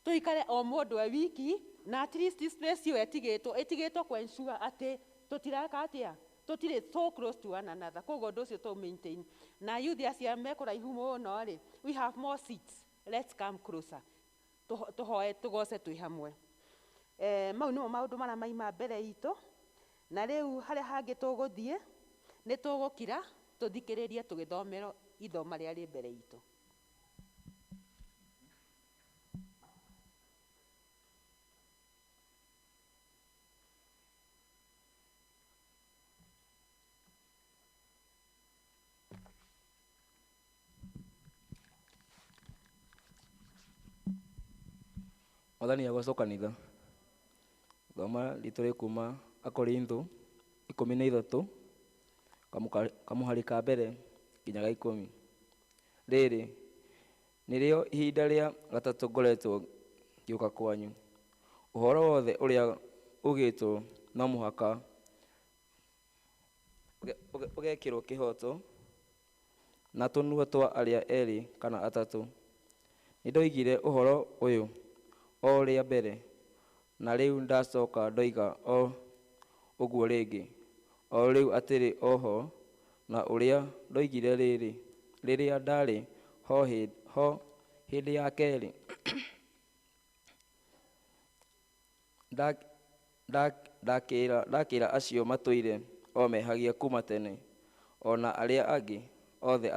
tũikare o mũndũ e wiki, na at least space ĩyo ĩtigĩtwo kwensure atĩ tũtiraka atĩa, tũtirĩ so close to one another. Koguo ũndũ ũcio tũ maintain, na youth acio me kũraihu mũno rĩ, we have more seats, let's come closer, tũhoe tũgoce twĩ hamwe. Mau nĩmo maũndũ marĩa maima mbere itũ, na rĩu harĩa hangĩ tũgũthiĩ nĩ tũgũkira tũthikĩrĩrie tũgĩthomero ithoma rĩrĩa rĩ mbere itũ. Mwathani agocwo kanitha. Thoma ritũ kuma Akorintho 13 kamuhari ka mbere nginya ga 10. Rĩrĩ nĩrĩo ihinda rĩa gatatũ ngoretwo ngĩũka kwanyu. Ũhoro wothe ũrĩa ugĩtwo no mũhaka ũgekĩrwo kĩhoto na tũnua twa arĩa erĩ kana atatũ. Nĩndoigire ũhoro ũyũ o rĩa mbere, na rĩu ndacoka ndoiga o ũguo rĩngĩ. O rĩu atirĩ oho, na ũrĩa ndoigire rĩrĩa ndarĩ ho hĩndĩ ya kerĩ. Ndakĩra acio matũire o mehagia kuma tene, o na arĩa angĩ othe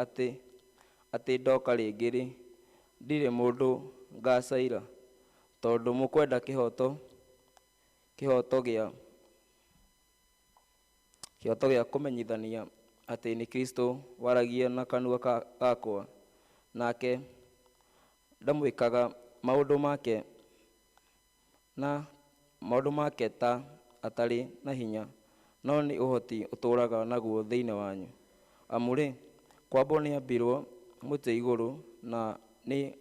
atĩ ndoka rĩngĩ ndirĩ mũndũ ngacaira, tondũ mũkwenda kĩhoto gĩa kũmenyithania atĩ nĩ Kristo waragia na kanua gakwa, nake ndamwĩkaga maũndũ make ta atarĩ na hinya, no nĩ ũhoti ũtũũraga naguo thĩinĩ wanyu. Amu-rĩ, kwambwo nĩambirwo mũtĩ igũrũ, na nĩ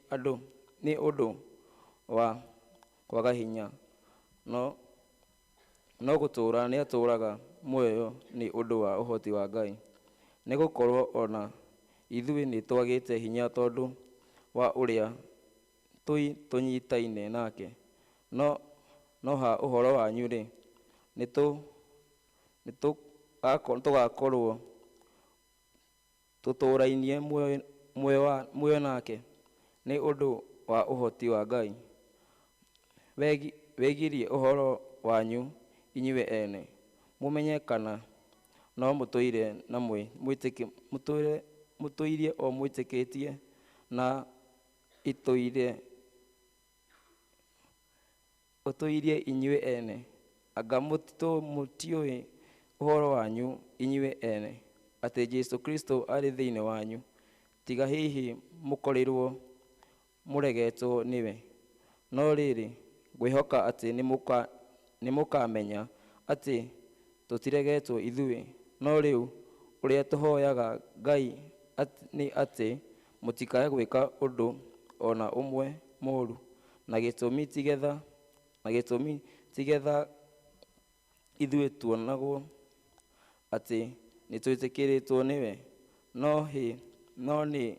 ũndũ wa kwaga hinya, no gũtũũra nĩatũũraga muoyo nĩ ũndũ wa ũhoti wa Ngai. Nĩgũkorwo ona ithuĩ nĩtwagĩte hinya tondũ wa ũrĩa tũnyitaine nake. No ha ũhoro wanyu-rĩ, tũgakorwo tũtũũrainie muoyo nake nĩ ũndũ wa ũhoti wa Ngai. Wegirie ũhoro wanyu inyuĩ ene, mũmenye kana no mũtũire o mwĩtĩkĩtie na ũtũirie inyuĩ ene. Anga mũtiũĩ ũhoro wanyu inyuĩ ene, atĩ Jesũ Kristo arĩ thĩinĩ wanyu, tiga hihi mũkorirwo mũregetwo nĩwe. No rĩrĩ, ngwĩhoka atĩ nĩmũkamenya atĩ tũtiregetwo ithuĩ, no rĩu ũrĩa tũhoyaga Ngai nĩ atĩ mũtikae gwĩka ũndũ ona ũmwe mũũru, na gĩtũmi tigetha ithuĩ tuonagwo atĩ nĩtwĩtĩkĩrĩtwo nĩwe, no nĩ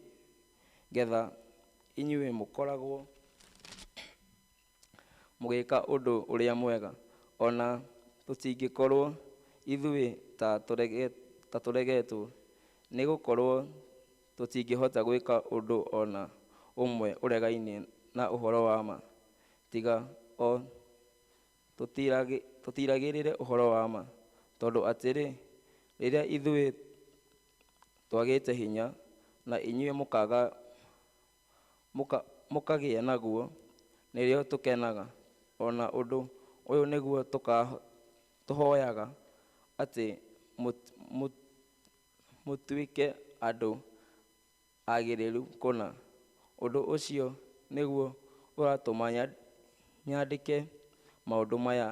getha inyuĩ mũkoragwo mũgĩka ũndũ ũrĩa mwega. Ona tũtingĩkorwo ithuĩ ta tũregetwo, nĩgũkorwo tũtingĩhota gwĩka ũndũ ona ũmwe ũregainie na ũhoro wa ma, tiga o tũtiragĩrĩre ũhoro wa ma. Tondũ atĩrĩ, rĩrĩa ithuĩ twagĩte hinya na inyuĩ mũkagĩa naguo, nĩrĩo tũkenaga. Ona ũndũ ũyũ nĩguo tũhoyaga, atĩ mũtuĩke andũ agĩrĩru kũna. Ũndũ ũcio nĩguo ũratũma nyandĩke maũndũ maya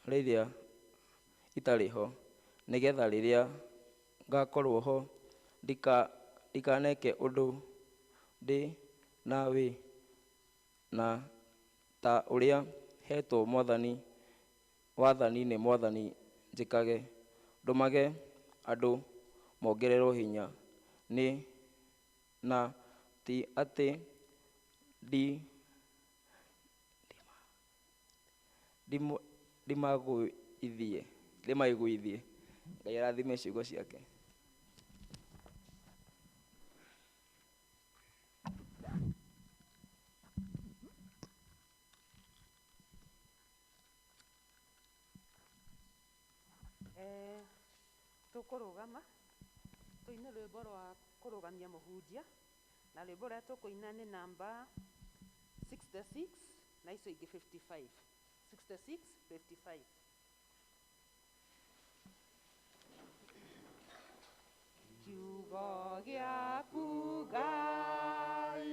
rĩrĩa itarĩ ho, nĩgetha rĩrĩa ngakorwo ho ndikaneke ũndũ ndĩ nawe, na ta ũrĩa hetwo wathani nĩ Mwathani njĩkage, ndũmage andũ mongererwo hinya, na ti atĩ ndĩmaiguithie. Ngai arathime ciugo ciake. Tũkũrũgama tũine rwĩmbo rwa kũrũgamia mũhunjia, na rwĩmbo rũrĩa tũkũina nĩ namba 66 na icio ingĩ 55. 66, 55. Kiugo gĩaku Ngai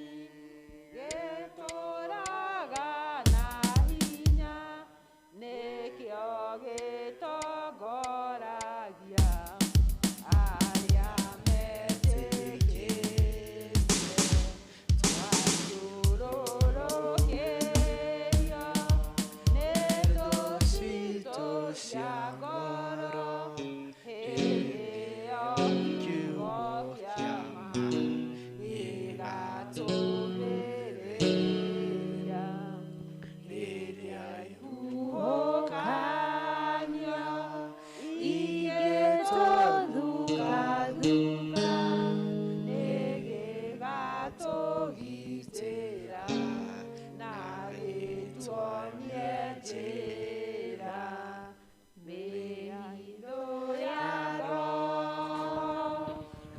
gĩtũũraga na hinya, nĩkĩo gĩtongoragia arĩa metĩkĩtie. njĩra mĩitho ya roho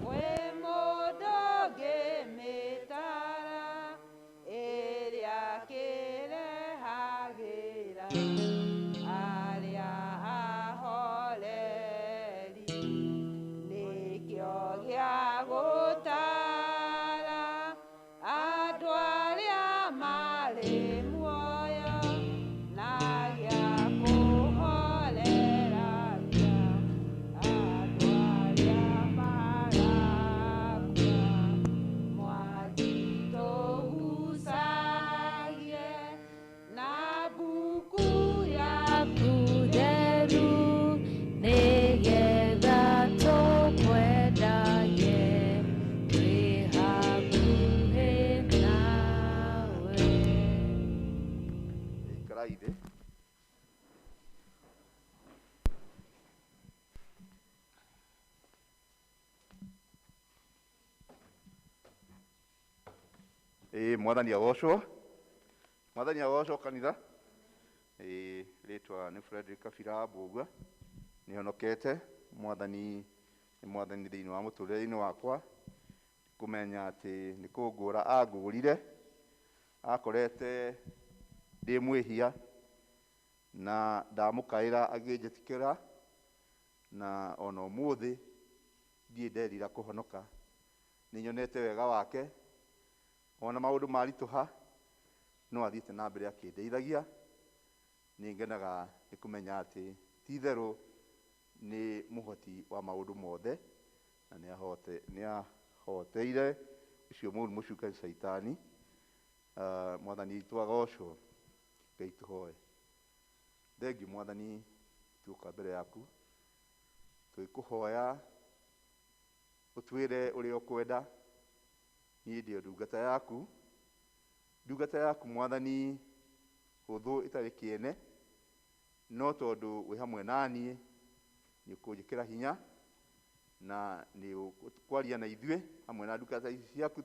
wĩ mũndũ ngĩmĩtara ĩrĩa kĩrehagĩra arĩa ahoreri nĩkĩo gĩa gũtara andũ arĩa marĩ muoyo na gĩa kũhoreragia andũ arĩa marakua mwathi tũgucagie na mbuku yaku theru nĩgetha tũkwendagie twĩ hakuhĩ nawe. Ikarai thĩ. Mwathani agocwo. Mwathani agocwo kanitha. Rĩtwa nĩ Frederick Kabira Mbũgua. Nĩhonokete. Mwathani nĩ mwathani thĩinĩ wa mũtũrĩre-inĩ wakwa. Kũmenya atĩ nĩ kũngũra angũrire. Akorete ndĩ mwĩhia na ndamũkaĩra agĩnjĩtĩkĩra na ona ũmũthĩ ndiĩ nderira kũhonoka. Nĩnyonete wega wake ona maũndũ maritũha no athiĩte na mbere akĩndeithagia. Nĩngenaga nĩ kũmenya atĩ ti itherũ nĩ mũhoti wa maũndũ mothe na nĩahoteire ũcio mũũru mũcuke Saitani. Mwathani witũ agocwo. Ngai tũhoe. Thengiũ Mwathani tuoka mbere yaku twĩkũhoya ũtwĩre ũrĩa ũkwenda. Niĩ ndĩ ndungata yaku. Ndungata yaku Mwathani hũthũ ĩtarĩ kĩene no tondũ wĩ hamwe naniĩ nĩ ũkũnjĩkĩra hinya na nĩ ũkwaria na ithuĩ hamwe na ndungata ici ciaku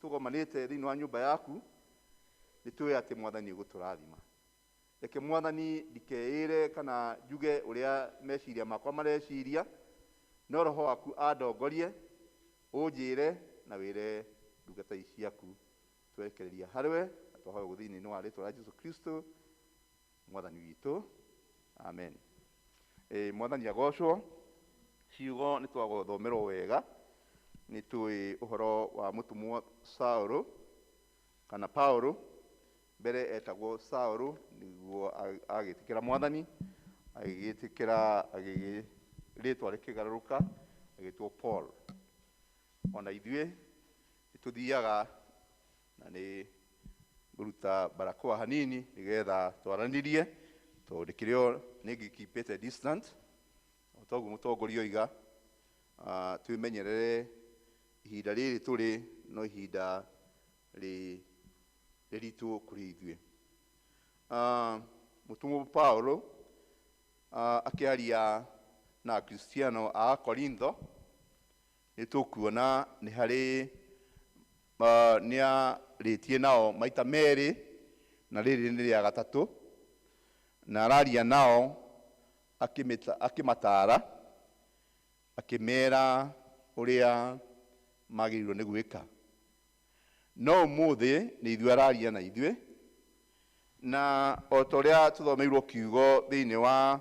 tũgomanĩte thĩinĩ wa nyũmba yaku. Nĩ tũĩ atĩ Mwathani ũgũtũrathima. Reke Mwathani ndikeĩre kana njuge ũrĩa meciria makwa mareciria no Roho waku andongorie ũnjĩre na wĩre ndungata ici ciaku twerekereria harĩwe na twahoe thĩinĩ wa rĩĩtwa rĩa Jesũ Kristo Mwathani witũ. Amen. Mwathani agocwo. Ciugo nĩ twagũthomerwo wega. Nĩ tũĩ ũhoro wa mũtũmwo Saũlũ kana Paũlũ. Mbere etagwo Saũlũ nĩguo agĩtĩkĩra Mwathani. Agĩgĩtĩkĩra rĩĩtwa rĩkĩgarũrũka agĩtwo Paul. Ona ithuĩ nĩtũthiaga na nĩ ngũruta barakoa hanini nĩgetha twaranĩrie tondũ kĩrĩo nĩngĩkeepĩte distant. Toguo mũtongoria oiga twĩmenyerere ihinda rĩrĩ tũrĩ no ihinda rĩritũ kũrĩ ithuĩ. Mũtũmwo Paũlũ akĩaria na Akristiano a Korintho nĩ tũkuona nĩ harĩ nĩarĩtie nao maita merĩ na rĩrĩ nĩ rĩa gatatũ na araria nao akĩmataara akĩmera ũrĩa magĩrĩirwo nĩ gwĩka. No ũmũthĩ nĩ ithuĩ araria na ithuĩ na o ta ũrĩa tũthomeirwo kiugo thĩinĩ wa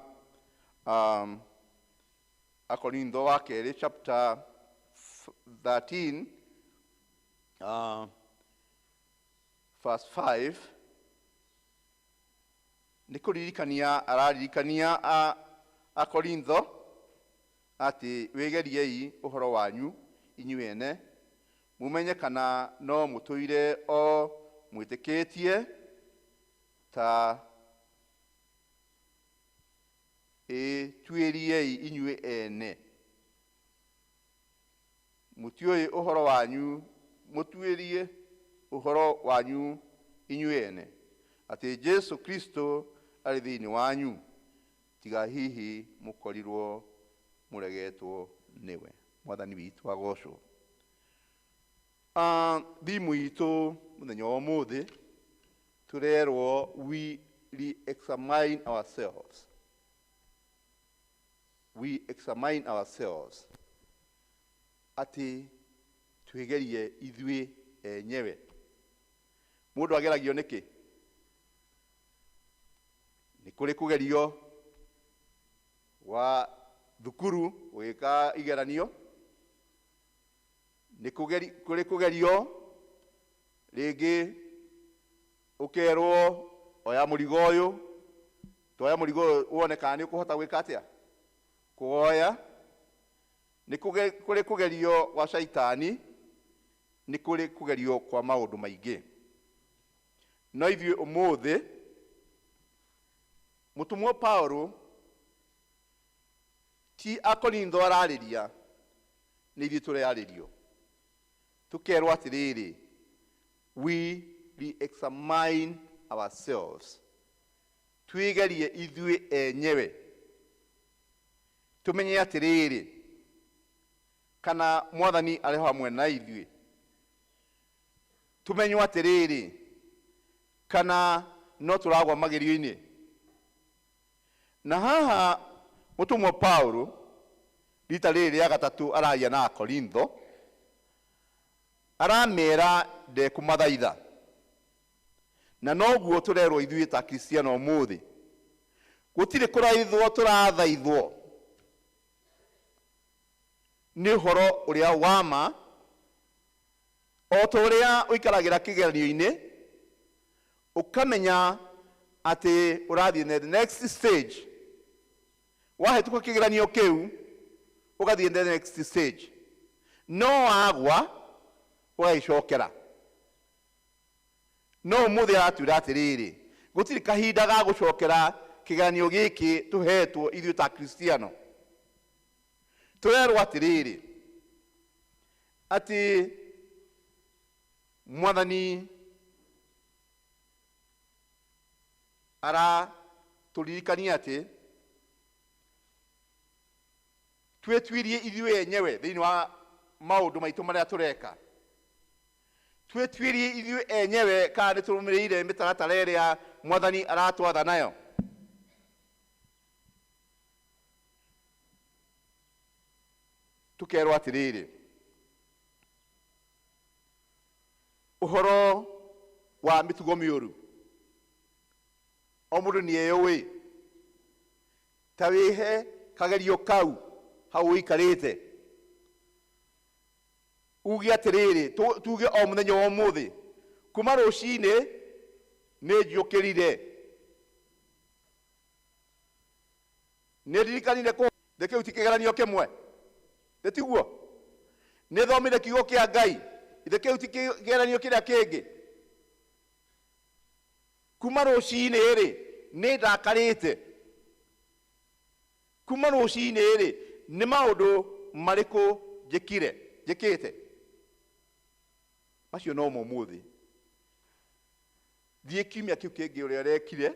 Akorintho wa kerĩ chapter 13 verse 5 nĩ kũririkania araririkania Akorintho atĩ wĩgeriei ũhoro wanyu inyuĩ ene mumenye kana no mũtũire o mwĩtĩkĩtie ta tuĩriei inyuĩ ene. Mũtiũĩ ũhoro wanyu mũtuĩrie ũhoro wanyu inyuĩ ene atĩ Jesũ Kristo arĩ thĩinĩ wanyu tiga hihi mũkorirwo mũregetwo nĩwe. Mwathani witũ agocwo. Thimũ itũ mũthenya wa ũmũthĩ tũrerwo we re-examine ourselves. We examine ourselves. Ati tuigerie ithui enyewe. Mundu ageragio niki? Ni kuri kugerio wa thukuru wika igeranio. Ni kuri kugerio rigi ukerwo oya murigo uyu toya murigo uone kana ni ukuhota gwika atia kuoya. Ni kuri kugerio wa shaitani, ni kuri kugerio kwa maundu maingi. No ithuĩ ũmũthĩ mũtumwo Paulo ti Akorintho ararĩria, nĩ ithuĩ tũrarĩrio. Tukerwo atĩrĩrĩ, we re-examine ourselves. Tuigerie ithuĩ enyewe. Tumenye atĩrĩrĩ, kana Mwathani arĩ hamwe na ithuĩ. Tumenye atĩrĩrĩ, kana no tũragwa magerio-inĩ. Na haha mũtumwo Paulo rita rĩrĩ rĩa gatatũ araria na Akorintho, aramera ndekũmathaitha. Na noguo tũrerwo ithuĩ ta Kristiano ũmũthĩ. Gũtirĩ kũraithwo tũrathaithwo nĩ ũhoro ũrĩa wa ma, o ta ũrĩa ũikaragĩra kĩgeranio-inĩ ukamenya ati ũrathiĩ the next stage. Wahĩtũka kĩgeranio kĩu ũgathiĩ the next stage. No wagwa ũgagĩcokera. No ũmũthĩ aratwĩra atĩrĩrĩ, gũtirĩ kahinda ga gũcokera kĩgeranio gĩkĩ tũhetwo ithuĩ ta Kristiano. Tũrerwo atĩrĩrĩ, ati Mwathani ara turirikania ati twetwirie ithuĩ enyewe thĩinĩ wa maũndũ maitũ marĩa tũreka. Twetwirie ithuĩ enyewe kana nĩ tũrũmĩrĩire mĩtaratara ĩrĩa Mwathani aratwatha nayo. Tukerwo atĩrĩrĩ, ũhoro wa mĩtugo mĩũru o mũndũ nĩeyũĩ. Ta wĩhe kagerio kau hau ũikarĩte, uge atĩrĩrĩ, tuge o mũthenya wa ũmũthĩ, kuma rũcinĩ nĩ njũkĩrire, nĩ ndirikanire thĩ kĩu ti kĩgeranio kĩmwe, thĩ tiguo, nĩ thomire kiugo kĩa Ngai, thĩ kĩu ti kĩgeranio kĩrĩa kĩngĩ. Kuma rũcinĩ rĩ nĩ ndakarĩte. Kuma rũcinĩ rĩ nĩ maũndũ marĩkũ njĩkĩte. Macio no mũthĩ. Thiĩ kiumia kĩu kĩngĩ ũrĩa ũrekire,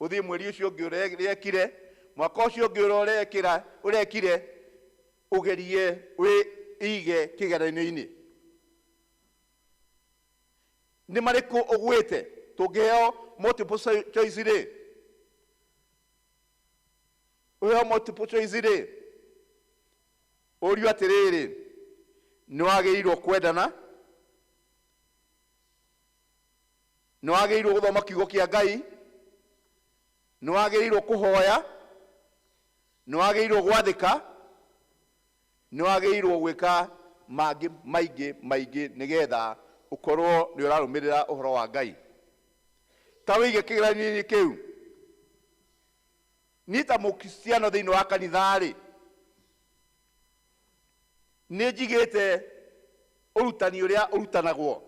ũthiĩ mweri ũcio ũngĩ ũrĩa ũrekire, mwaka ũcio ũngĩ ũrĩa ũrekire, ũgerie wĩige kĩgeranio-inĩ. Nĩ marĩkũ ũgwĩte? Tũngĩheo multiple choice rĩ, ũheo multiple choice rĩ, ũrio atĩrĩrĩ, nĩ wagĩrĩirwo kwendana, nĩ wagĩrĩirwo gũthoma kiugo kĩa Ngai, nĩ wagĩrĩirwo kũhoya, nĩ wagĩrĩirwo gwathĩka, nĩ wagĩrĩirwo gwĩka mangĩ maingĩ nĩgetha ũkorwo nĩ ũrarũmĩrĩra ũhoro wa Ngai. Ta wĩige kĩgeranio-inĩ kĩu. Niĩ ta mũkristiano thĩinĩ wa kanitha rĩ, nĩ njigĩte ũrutani ũrĩa ũrutanagwo.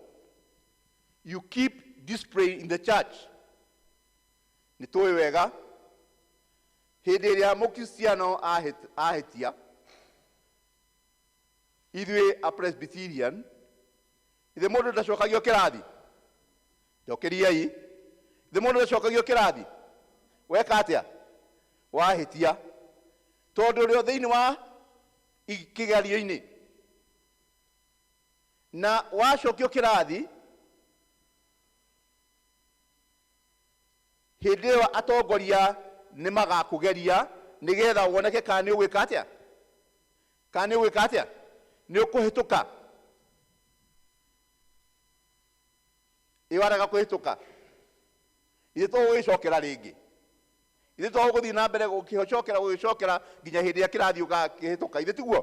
You keep discipline in the church. Nĩ tũĩ wega hĩndĩ ĩrĩa mũkristiano ahĩtia, ithuĩ a Presbyterian, ithe mũndũ ndacokagio kĩrathi. Njokeriai, ithe mũndũ ndacokagio kĩrathi. Weka atĩa? Wahĩtia. Tondũ ũrĩ o thĩinĩ wa kĩgeranio-inĩ. Na wacokio kĩrathi, Hindi ĩyo atongoria nĩ magakugeria nigetha woneke kana nĩ ũgwĩka atĩa, kana nĩ ũgwĩka atĩa, nĩ ũkũhĩtũka. Iwaraga kũhĩtũka, ithe to gwĩcokera rĩngĩ, ithe to gũthiĩ na mbere gũgĩcokera nginya hĩndĩ ĩrĩa kĩrathiĩ ũgakĩhĩtũka, ithe tiguo.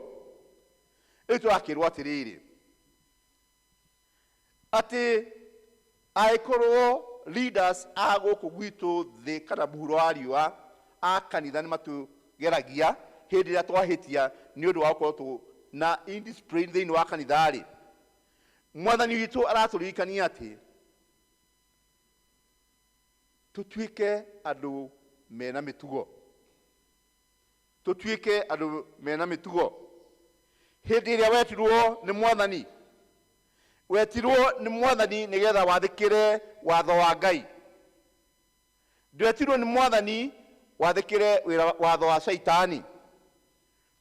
Rĩu tũrakĩrwo atĩrĩrĩ atĩ angĩkorwo leaders a gũkũ gwitũ thĩ kana mũhuro wa riũa a kanitha nĩ matũgeragia hĩndĩ ĩrĩa twahĩtia nĩ ũndũ wa gũkorwo na indiscipline thĩinĩ wa kanitha-rĩ, Mwathani witũ aratũririkania atĩ tũtuĩke andũ mena mĩtugo, tũtuĩke andũ mena mĩtugo. Hĩndĩ ĩrĩa wetirwo nĩ Mwathani, wetirwo nĩ Mwathani nĩgetha wathĩkĩre watho wa Ngai. Ndwetirwo nĩ Mwathani wathĩkĩre watho wa Shaitani,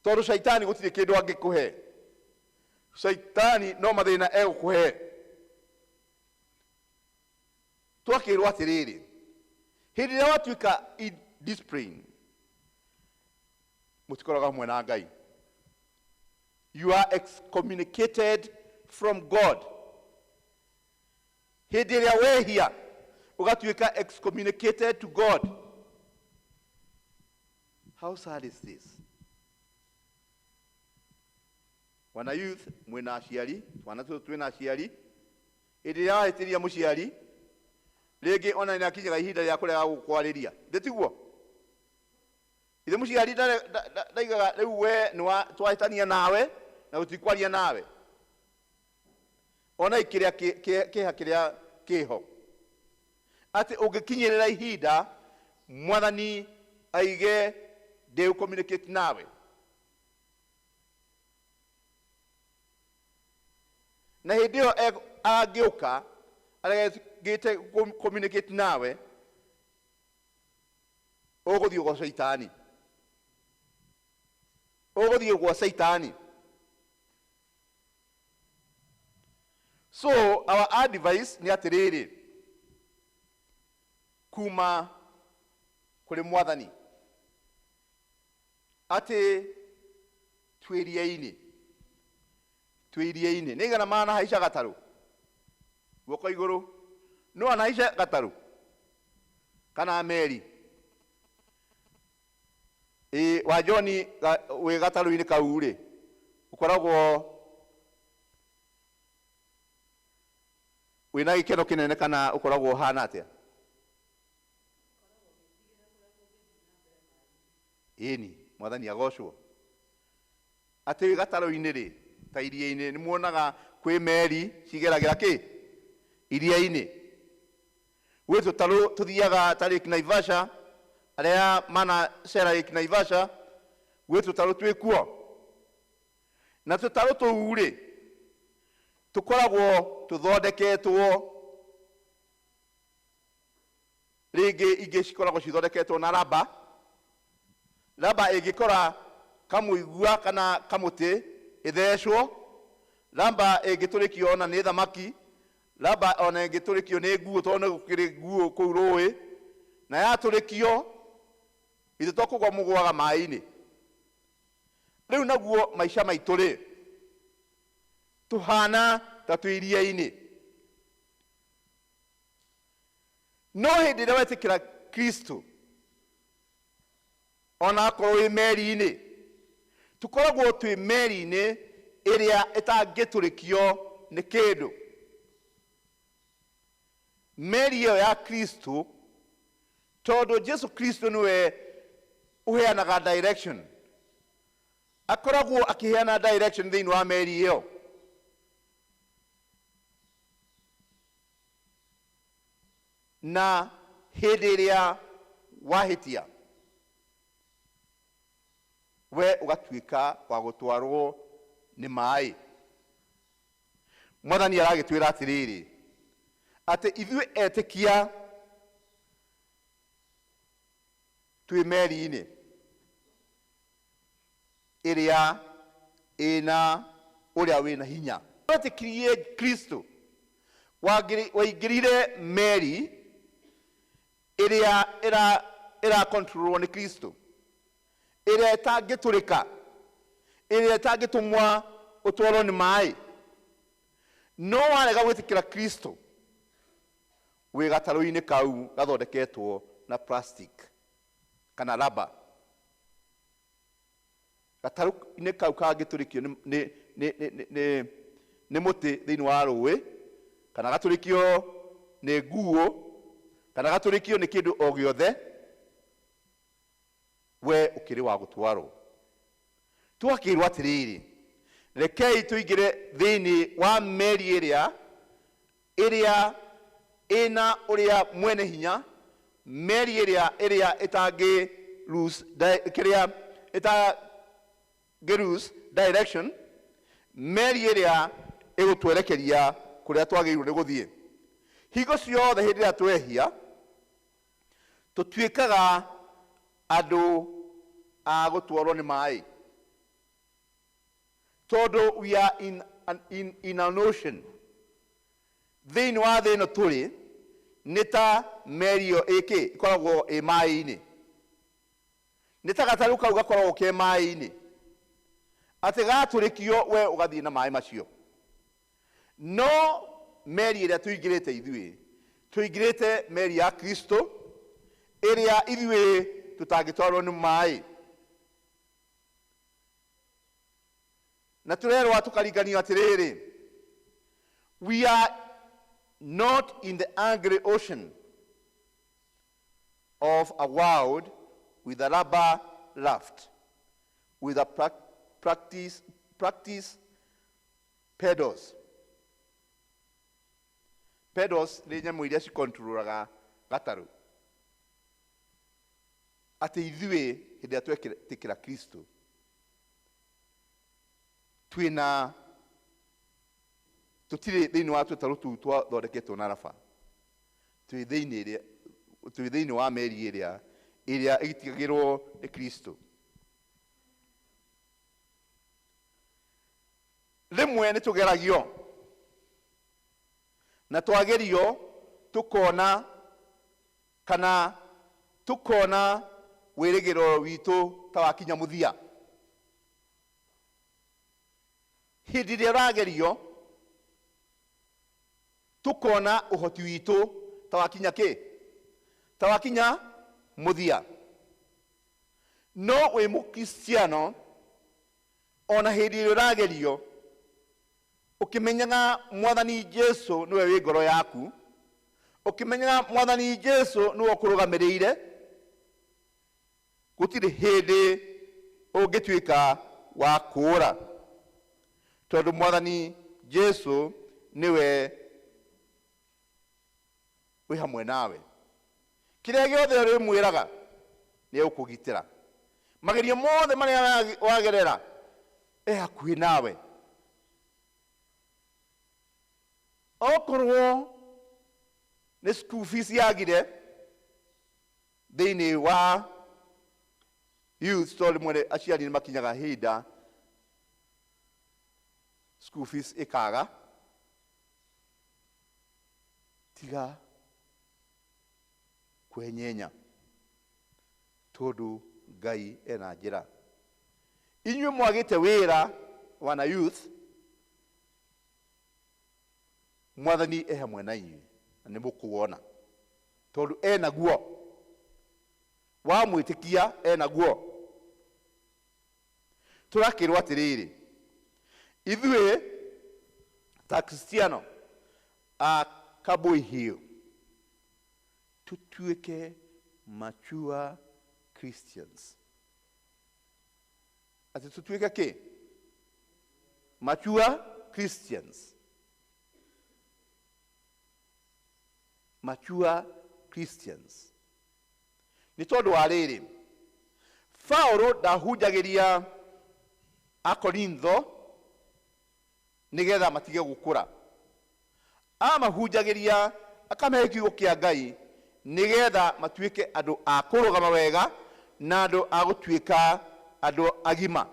tondũ Shaitani gũtirĩ kĩndũ angĩkũhe. Shaitani no mathĩna egũkũhe. Twakĩrwo atĩrĩrĩ, hĩndĩ ĩrĩa watuĩka indiscipline, mũtikoraga hamwe na Ngai. You are excommunicated from God. Hĩndĩ ĩrĩa wehia ũgatuĩka excommunicated to God. How sad is this? Wana youth mwena aciari, wana twĩna aciari, hĩndĩ ĩrĩa wahĩtĩria mũciari, rĩngĩ ona nĩ akinyaga ihinda rĩa kũrega gũkwarĩria. Ndĩtiguo? Ithe mũciari ndaigaga rĩu we twahĩtania nawe na gũtikwaria nawe. Ona kĩrĩa kĩha kĩrĩa kĩho. Atĩ ũngĩkinyĩrĩra ihinda, Mwathani aige ndegũcommunicate nawe. Na hĩndĩ ĩyo angĩũka aregete communicate nawe, ũgũthiĩ gwa Shaitani. Ũgũthiĩ gwa Shaitani. So our advice ni atĩrĩrĩ, kuma kũrĩ Mwathani atĩ twĩria-inĩ nĩ igana mana haica gatarũ guoko igũrũ, no anaica gatarũ kana meri wa Joni wĩ gatarũ-inĩ kau-rĩ ũkoragwo wĩna gĩkeno kĩnene kana ũkoragwo hana atĩa? Ĩni, Mwathani agocwo. Atĩ wĩ gatarũ-inĩ-rĩ, ta iria-inĩ, nĩ muonaga kwĩ meri cigeragĩra kĩ? Iria-inĩ. Gwĩ tũtarũ tũthiaga ta Lake Naivasha, arĩa manacera Lake Naivasha, gwĩ tũtarũ twĩ kuo. Na tũtarũ tũu-rĩ, tũkoragwo tũthondeketwo, rĩngĩ ingĩ cikoragwo cithondeketwo na raba. Raba ĩngĩkora kamũigua kana kamũtĩ ĩthecwo, raba ĩngĩtũrĩkio ona nĩ thamaki, raba ona ĩngĩtũrĩkio nĩ nguo, tondũ nĩ gũkĩrĩ nguo kũu rũĩ, na yatũrĩkio ithe tũkũgwa mũgwaga maĩ-inĩ. Rĩu naguo maica maitũ-rĩ, tuhana ta twĩ iria-inĩ. No hĩndĩ ĩrĩa wetĩkĩra Kristo, ona akorwo wĩ meri-inĩ, tũkoragwo twĩ meri-inĩ ĩrĩa ĩtangĩtũrĩkio nĩ kĩndũ. Meri ĩyo ya Kristo, tondũ Jesu Kristo nĩwe ũheanaga direction, akoragwo akĩheana direction thĩinĩ wa meri ĩyo. Na hĩndĩ ĩrĩa wahĩtia, we ũgatuĩka wa gũtwarwo nĩ maĩ. Mwathani aragĩtwĩra atĩrĩrĩ, atĩ ithuĩ etĩkia twĩ meri-inĩ ĩrĩa ĩna ũrĩa wĩna hinya. Wetĩkirie Kristo, waingĩrire meri ĩrĩa ĩrakontrolwo nĩ Kristo, ĩrĩa ĩtangĩtũrĩka, ĩrĩa ĩtangĩtũmwa ũtwarwo nĩ maĩ. No warega gwĩtĩkĩra Kristo, wĩ gatarũ-inĩ kau gathondeketwo na plastic kana rubber. Gatarũ-inĩ kau kangĩtũrĩkio nĩ mũtĩ thĩinĩ wa rũĩ, kana gatũrĩkio nĩ nguo, kana gatũrĩkio nĩ kĩndũ o gĩothe, we ũkĩrĩ wa gũtwarwo. Twakĩrwo atĩrĩrĩ, rekei tũingĩre thĩinĩ wa meri ĩrĩa ĩna ũrĩa mwene hinya, meri ĩrĩa ĩtangĩ lose direction, meri ĩrĩa ĩgũtwerekeria kũrĩa twagĩrĩirwo nĩ gũthiĩ. Hingo ciothe hĩndĩ ĩrĩa twehia, tũtuĩkaga andũ a gũtwarwo nĩ maĩ, tondũ we are in an ocean. Thĩinĩ wa thĩ ĩno tũrĩ nĩ ta meri ĩyo ĩkoragwo ĩ maĩ-inĩ, nĩ ta gatarũ kau gakoragwo ke maĩ-inĩ, atĩ gatũrĩkio we ũgathiĩ na maĩ macio. No meri ĩrĩa tũingĩrĩte ithuĩ, tũingĩrĩte meri ya Kristo, ĩrĩa ithuĩ tũtangĩtwarwo nĩ maĩ. Na tũrerwo tũkaringanio atĩrĩrĩ, we are not in the angry ocean of a world with a rubber raft, with a practice pedals. Pedals nĩ nyamũ iria cikontrolaga gatarũ. Atĩ ithuĩ hĩndĩ ĩrĩa twetĩkĩra Kristo, tũtirĩ thĩinĩ wa tũtarũ tũu twathondeketwo na raba, twĩ thĩinĩ wa meri ĩrĩa ĩgĩtigagĩrwo nĩ Kristo. Rĩmwe nĩ tũgeragio na twagerio, tũkona wĩrĩgĩrĩro witũ ta wakinya mũthia. Hĩndĩ ĩrĩa ũragerio, tũkona ũhoti witũ ta wakinya ta wakinya mũthia. No wĩ mũkristiano, ona hĩndĩ ĩrĩa ũragerio, ũkĩmenyaga Mwathani Jesũ nĩwe wĩ ngoro yaku, ũkĩmenyaga Mwathani Jesũ nĩwe ũkũrũgamĩrĩire, gũtirĩ hĩndĩ ũngĩtuĩka wa kũũra, tondũ Mwathani Jesũ nĩwe wĩ hamwe nawe. Kĩrĩa gĩothe ũrĩmwĩraga nĩ egũkũgitĩra. Magerio mothe marĩa wagerera, hakuhĩ nawe. Okorwo nĩ school fees yagire thĩinĩ wa youth, tondũ rĩmwe aciari nĩ makinyaga hinda school fees ĩkaga, tiga kwenyenya, tondũ Ngai ena njĩra. Inyuĩ mwagĩte wĩra wana youth, Mwathani hamwe na inyuĩ, na nĩ mũkuona, tondũ enaguo. Wamwĩtĩkia enaguo. Tũrakĩrwo atĩrĩrĩ, ithuĩ ta Kristiano a Kabũi Hill, tũtuĩke mature Christians. Atĩ tũtuĩke kĩ? Mature Christians. Mature Christians. Nĩ tondũ wa rĩrĩ, Paulo ndahunjagĩria Akorintho nĩgetha matige gũkũra. Amahunjagĩria akamehe kiugo kĩa Ngai nĩgetha matuĩke andũ a kũrũgama wega na andũ a gũtuĩka andũ agima.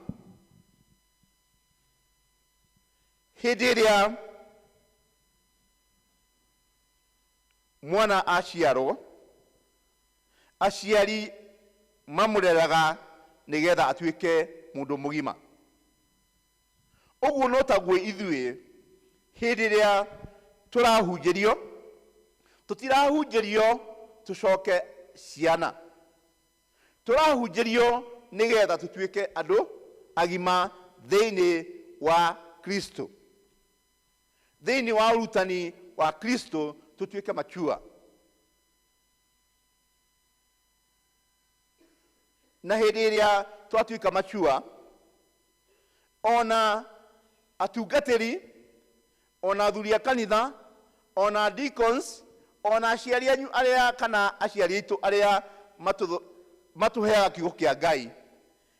Hĩndĩ ĩrĩa mwana aciarwo, aciari mamureraga nigetha atuike mundu mugima. Uguo no taguo ithuĩ hĩndĩ ĩrĩa tũrahunjĩrio, tũtirahunjĩrio tũcoke ciana, tũrahunjĩrio nigetha tũtuĩke andũ agima thĩinĩ wa Kristo, thĩinĩ wa ũrutani wa Kristo tũtuĩke mature. Na hĩndĩ ĩrĩa twatuĩka mature, ona atungatĩri, ona athuri a kanitha, ona deacons, ona aciari anyu arĩa kana aciari aitũ arĩa matũheaga kiugo kĩa Ngai,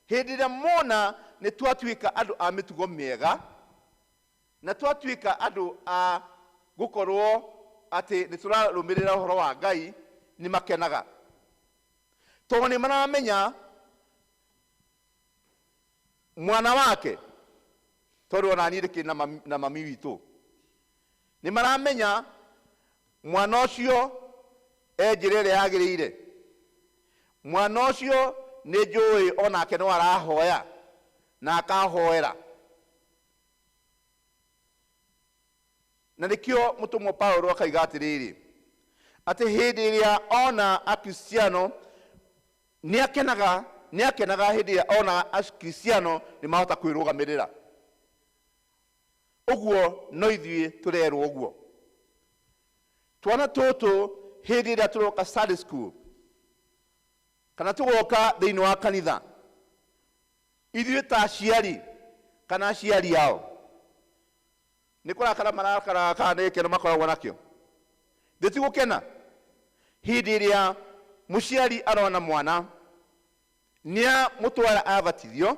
hĩndĩ ĩrĩa mona nĩ twatuĩka andũ a mĩtugo mĩega na twatuĩka andũ a gũkorwo atĩ nĩ tũrarũmĩrĩra ũhoro wa Ngai, nĩ makenaga, tondũ nĩ maramenya mwana wake, tondũ ona niĩ ndĩ na mami witũ, nĩ maramenya mwana ũcio njĩra ĩrĩa yagĩrĩire, mwana ũcio nĩ njũĩ onake no arahoya na akahoera. Na nĩkĩo mũtũmwo Paulo akaiga atĩrĩrĩ, atĩ hĩndĩ ĩrĩa ona akristiano nĩ akenaga hĩndĩ ĩrĩa ona akristiano nĩ mahota kwĩrũgamĩrĩra. Ũguo no ithuĩ tũrerwo ũguo. Twana tũtũ hĩndĩ ĩrĩa tũroka Sunday school kana tũgoka thĩinĩ wa kanitha, ithuĩ ta aciari kana aciari ao, nĩ kũrakara marakara kana nĩ gĩkeno makoragwo nakĩo? Tũtigũkena hĩndĩ ĩrĩa mũciari arona mwana, nĩ mũtwara abatithio,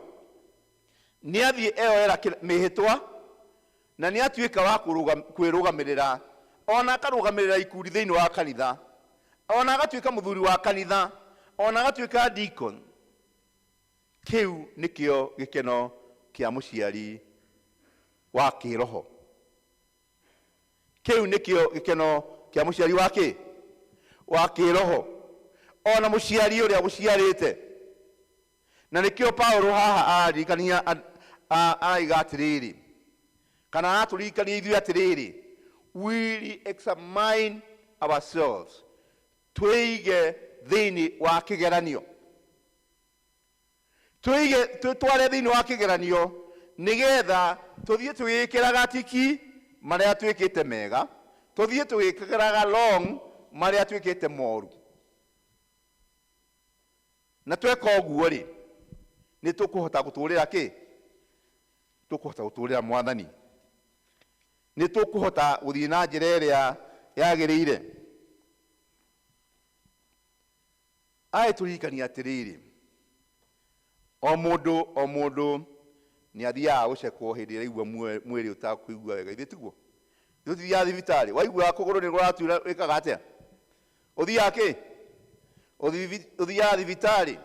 nĩ athiĩ eyoera mĩhĩtwa, na nĩ atuĩka wa kwĩrũgamĩrĩra, ona akarũgamĩrĩra ikundi thĩinĩ wa kanitha, ona agatuĩka mũthuri wa kanitha, ona agatuĩka deacon. Kĩu nĩkĩo gĩkeno kĩa mũciari wa kĩroho. Kĩu nĩkĩo gĩkeno kĩa mũciari wa kĩroho, ona mũciari ũrĩa mũciarĩte. Na nĩkĩo Paulo haha aririkania araiga atĩrĩrĩ, kana atũririkania ithuĩ atĩrĩrĩ, we examine ourselves, twĩige thĩinĩ wa kĩgeranio, twĩtware thĩinĩ wa kĩgeranio nĩgetha tũthiĩ tũgĩkĩraga tiki marĩa twĩkĩte mega, tũthiĩ tũgĩkĩraga wrong marĩa twĩkĩte moru. Na tweka ũguo rĩ, nĩ tũkũhota gũtũũrĩra kĩ? Tũkũhota gũtũũrĩra Mwathani, nĩ tũkũhota gũthiĩ na njĩra ĩrĩa yagĩrĩire. Tũririkania atĩrĩrĩ, o mũndũ nĩ athiaga gũcekwo hĩndĩ ĩrĩa aigua mwĩrĩ ũtakũigua wega, ithuĩ tiguo? Tũthiaga thibitarĩ, waigua kũgũrũ nĩ kũratura wĩkaga atĩa? Ũthiaga kĩ? Ũthiaga thibitarĩ.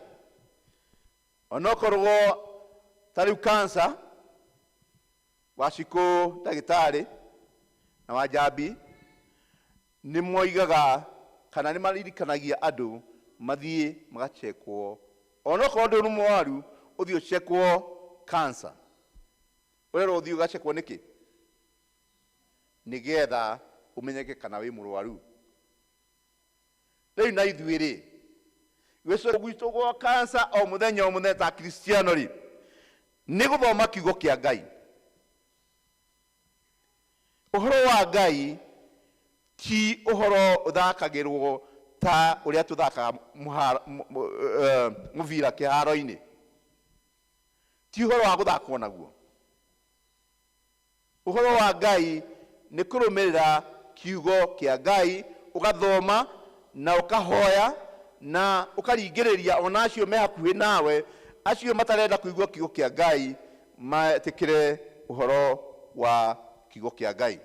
Onokorwo ta rĩu cancer, wacikũ ndagĩtarĩ na wanjambi nĩ moigaga kana nĩ maririkanagia andũ mathiĩ magacekwo. Onokorwo ndũrĩ mũrwaru, ũthiĩ ũcekwo cancer. Ũrerwo ũthiĩ ũgacekwo nĩkĩ? Nĩgetha ũmenyeke kana wĩ mũrwaru. Rĩu na ithuĩ rĩ, gwĩcũrwo gwitũ gwa cancer o mũthenya ta kristiano rĩ, nĩ gũthoma kiugo kĩa Ngai. Ũhoro wa Ngai ti ũhoro ũthakagĩrwo ta ũrĩa tũthakaga mũbira kĩharo-inĩ, ti ũhoro wa gũthakwo naguo. Ũhoro wa Ngai nĩ kũrũmĩrĩra kiugo kĩa Ngai, ũgathoma na ũkahoya na ũkaringĩrĩria ona acio me hakuhĩ nawe, acio matarenda kũigua kiugo kĩa Ngai, metĩkĩre ũhoro wa kiugo kĩa Ngai.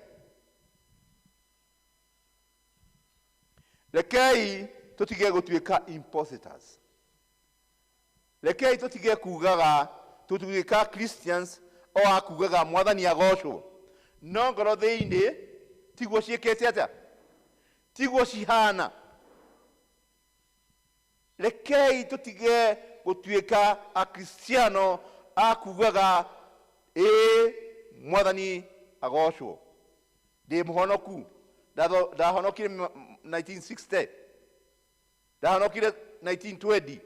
Rekei tũtige gũtuĩka imposters. Rekei tũtige kugaga tũtuĩka Christians o akugaga Mwathani agocwo, no ngoro thĩinĩ tiguo ciĩkĩte atĩa, tiguo cihana. rekei tutige gutuika akristiano akugaga mwathani agocwo ndi muhonoku ndahonokire 1960 ndahonokire 1920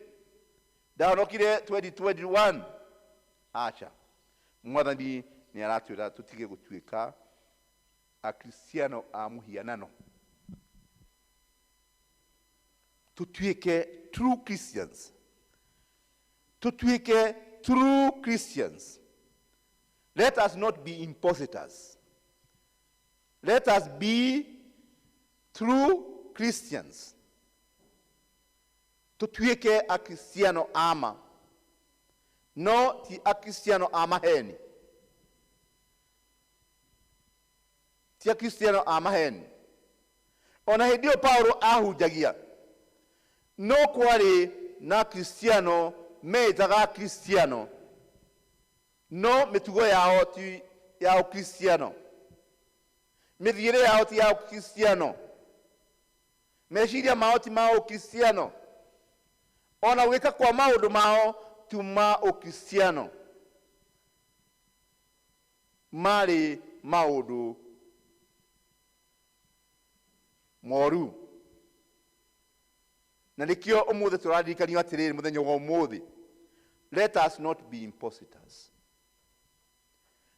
ndahonokire 2021 acha mwathani ni aratwira tutige gutuika akristiano a muhianano tutuike true Christians tutuike true Christians. Let us not be impostors. Let us be true Christians. Tutuike a Cristiano ama. No ti a Cristiano ama heni. Ti a Cristiano ama heni. Ona hedio Paulo ahujagia. No kwari na Cristiano metaga Cristiano. No mitugo yao ti yao Cristiano. Mithire yao ti yao Cristiano. Meshiria mao ti mao Cristiano. Ona weka kwa maundu mao tu mao Cristiano. Mari maundu moru. Na nikio omuthe turaririkania atiriri muthenya wa umuthi. Let us not be impostors.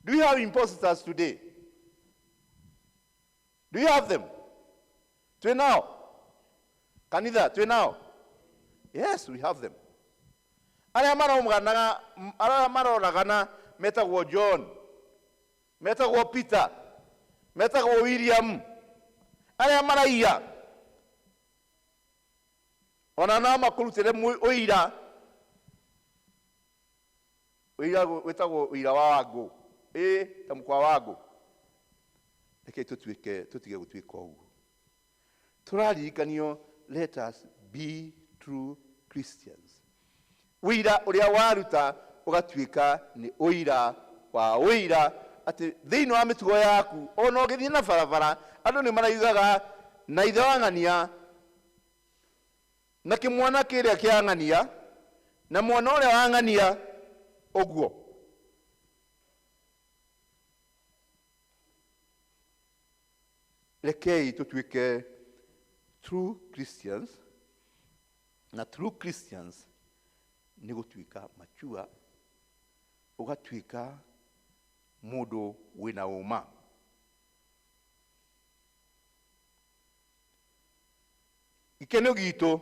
Do you have impostors today? Do you have them? To now? Kanitha, to now? Yes, we have them. Aria maroragana metagwo John, metagwo Peter, metagwo William. Aria maraia. Ona na makurutire uira. Uira wetagwo uira wa wangu. Tamukwa wangu. Eke tutige gutuika uguo. Turarikanio, let us be true Christians. Uira uria waruta ugatuika ni uira wa uira ati thiini wa mitugo yaku ona ugithii na barabara andu ni maraigaga na ithe wang'ania na kimwana kiria kiang'ania na mwana uria wang'ania uguo. Rekei tutuike true Christians, na true Christians ni gutuika machua, ugatuika mundu wina uma. Ikeno gitu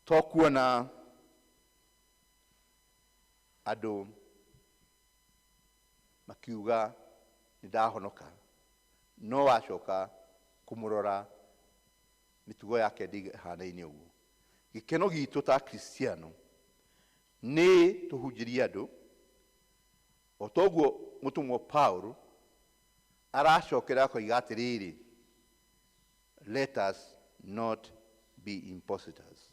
tokuona andu makiuga nidahonoka no wacoka kumurora mitugo yake ndihana-ini uguo. Gikeno gitu ta Kristiano ni tuhunjirie andu o toguo mutumwo Paulo aracokera koiga atiriri, let us not be impostors.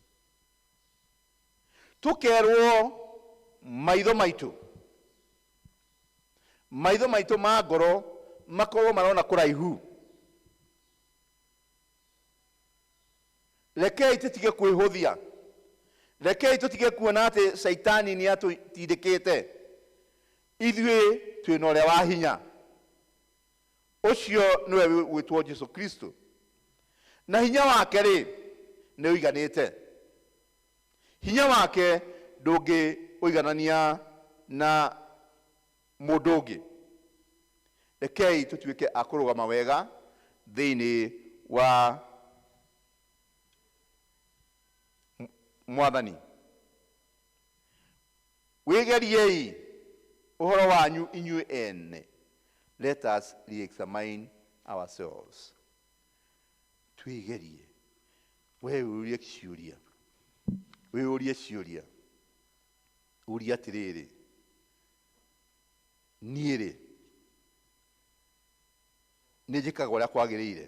Tukerwo maitho maitu ma ngoro makorwo marona kuraihu. Rekei tutige kwihuthia. Rekei tutige kuona ati Saitani ni atutindikite. Ithuĩ twina uria wa hinya. Ucio niwe witwo Jesu Kristo. Na hinya wake ri ni uiganite. Hinya wake ndungi uiganania na mundu ungi. Rekei tutuike akurugama wega thiini wa Mwathani. Wigeriei uhoro wanyu inyue ene. Let us re-examine ourselves. Twigerie. Weurie ciuria. Weurie ciuria. Uria atiriri. Niĩ nĩ njĩkaga ũrĩa kwagĩrĩire.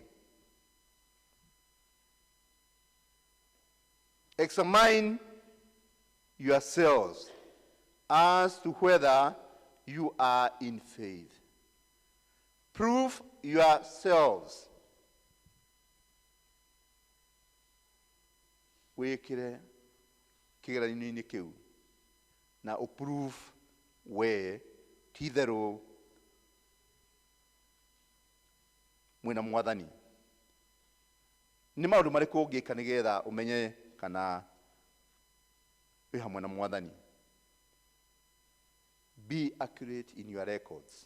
Examine yourselves as to whether you are in faith. Prove yourselves. wikire kigeranio-inĩ kĩu na prove we ti therũ mwĩna mwathani. Nĩ maũndũ marĩkũ ũngĩka nĩgetha ũmenye kana wĩ hamwe na mwathani? Be accurate in your records.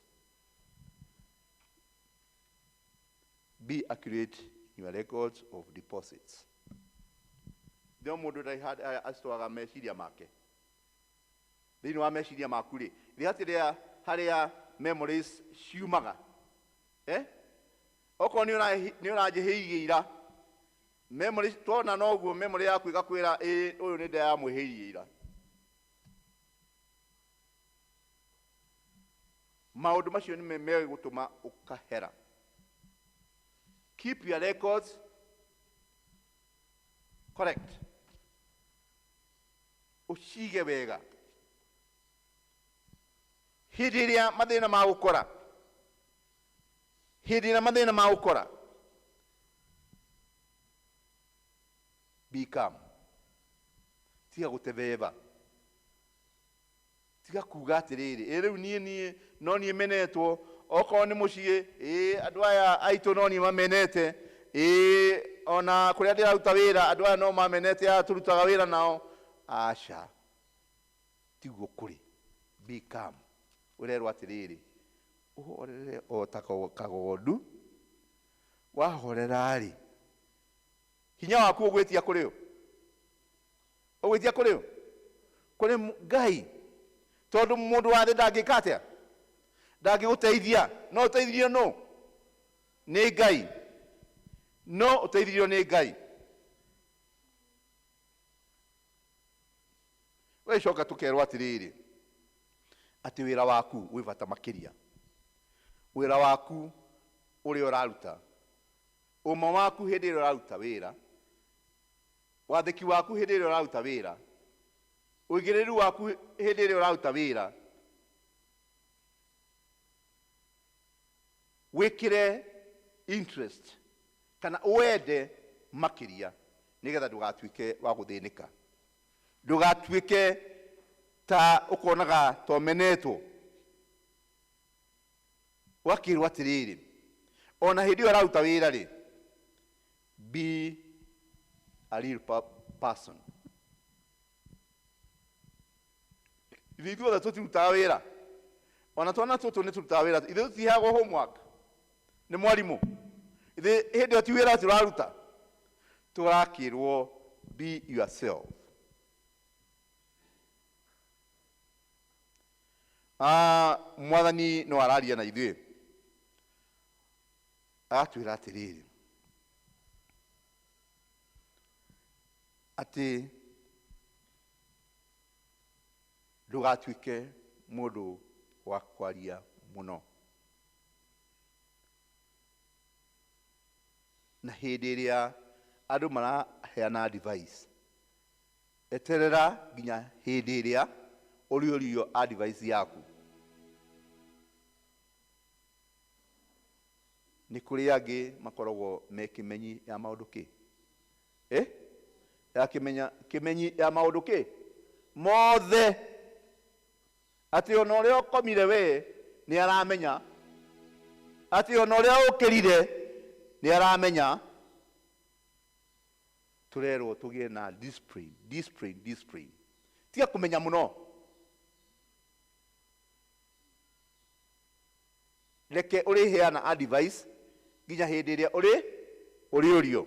Be accurate in your records of deposits. Ndio mũndũ ndarĩ acitwaga meciria make thĩinĩ wa meciria maku rĩ, thĩ hatĩrĩa harĩa memories ciumaga. Okorwo nĩ ũranjĩhĩirie ira, memory twona noguo memory yaku ĩgakwĩra ũyũ nĩ ndĩramwĩhĩirie ira. Maũndũ macio nĩ megũtũma ũkahera. Keep your records correct. Ũcige wega. Hĩndĩ ĩrĩa mathĩna magũkora, hĩndĩ ĩrĩa mathĩna magũkora, be calm. Tiga gũtebeba. Tiga kuga atĩrĩrĩ, rĩu niĩ no niĩ menetwo, okorwo nĩ mũciĩ, andũ aya aitũ no niĩ mamenete, ona kũrĩa ndĩraruta wĩra andũ aya no mamenete tũrutaga wĩra nao. Aca, tiguo kũrĩ. Be calm. Ũrerwo atĩrĩrĩ, ũhorere o ta kagondu, wahorera rĩ, hinya waku ũgwĩtia kũrĩ ũ? Ũgwĩtia kũrĩ ũ? Kũrĩ Ngai. Tondũ mũndũ wa thĩ ndangĩka atĩa? Ndangĩgũteithia. No ũteithio nũ? Nĩ Ngai. No ũteithio nĩ Ngai. Wĩcoka tũkerwo atĩrĩrĩ, atĩ wĩra waku wĩ bata makĩria. Wĩra waku ũrĩa ũraruta, ũma waku hĩndĩ ĩrĩa ũraruta wĩra, wathĩki waku hĩndĩ ĩrĩa ũraruta wĩra, ũigĩrĩru waku hĩndĩ ĩrĩa ũraruta wĩra, wĩkĩre interest kana wende makĩria nĩgetha ndũgatuĩke wa gũthĩnĩka. Ndũgatuĩke ta ũkonaga tomenetwo. Wakĩrwo atĩrĩrĩ, ona hĩndĩ ĩyo ũraruta wĩra rĩ, be a real person. Ithuĩ ithuothe tũtirutaga wĩra, ona twana tũtũ nĩ tũrutaga wĩra, ithuĩ tũtiheagwo homework nĩ mwarimũ. Ithuĩ hĩndĩ ĩyo ti wĩra tũraruta, tũrakĩrwo be yourself. Mwathani no araria na ithuĩ, agatwĩra atĩrĩrĩ, atĩ ndũgatuĩke mũndũ wa kwaria mũno. Na hĩndĩ ĩrĩa andũ maraheana advice, eterera nginya hĩndĩ ĩrĩa ũrĩũrio advice yaku. Nĩ kũrĩ angĩ makoragwo me kĩmenyi ya maũndũ kĩ? Ya kĩmenyi ya maũndũ kĩ? Mothe. Atĩ ona ũrĩa ũkomire we nĩ aramenya. Atĩ ona ũrĩa ũkĩrire nĩ aramenya. Tũrerwo tũgĩe na discipline. Tiga kũmenya mũno. Reke ũrĩheana advice nginya hĩndĩ ĩrĩa ũrĩũrio.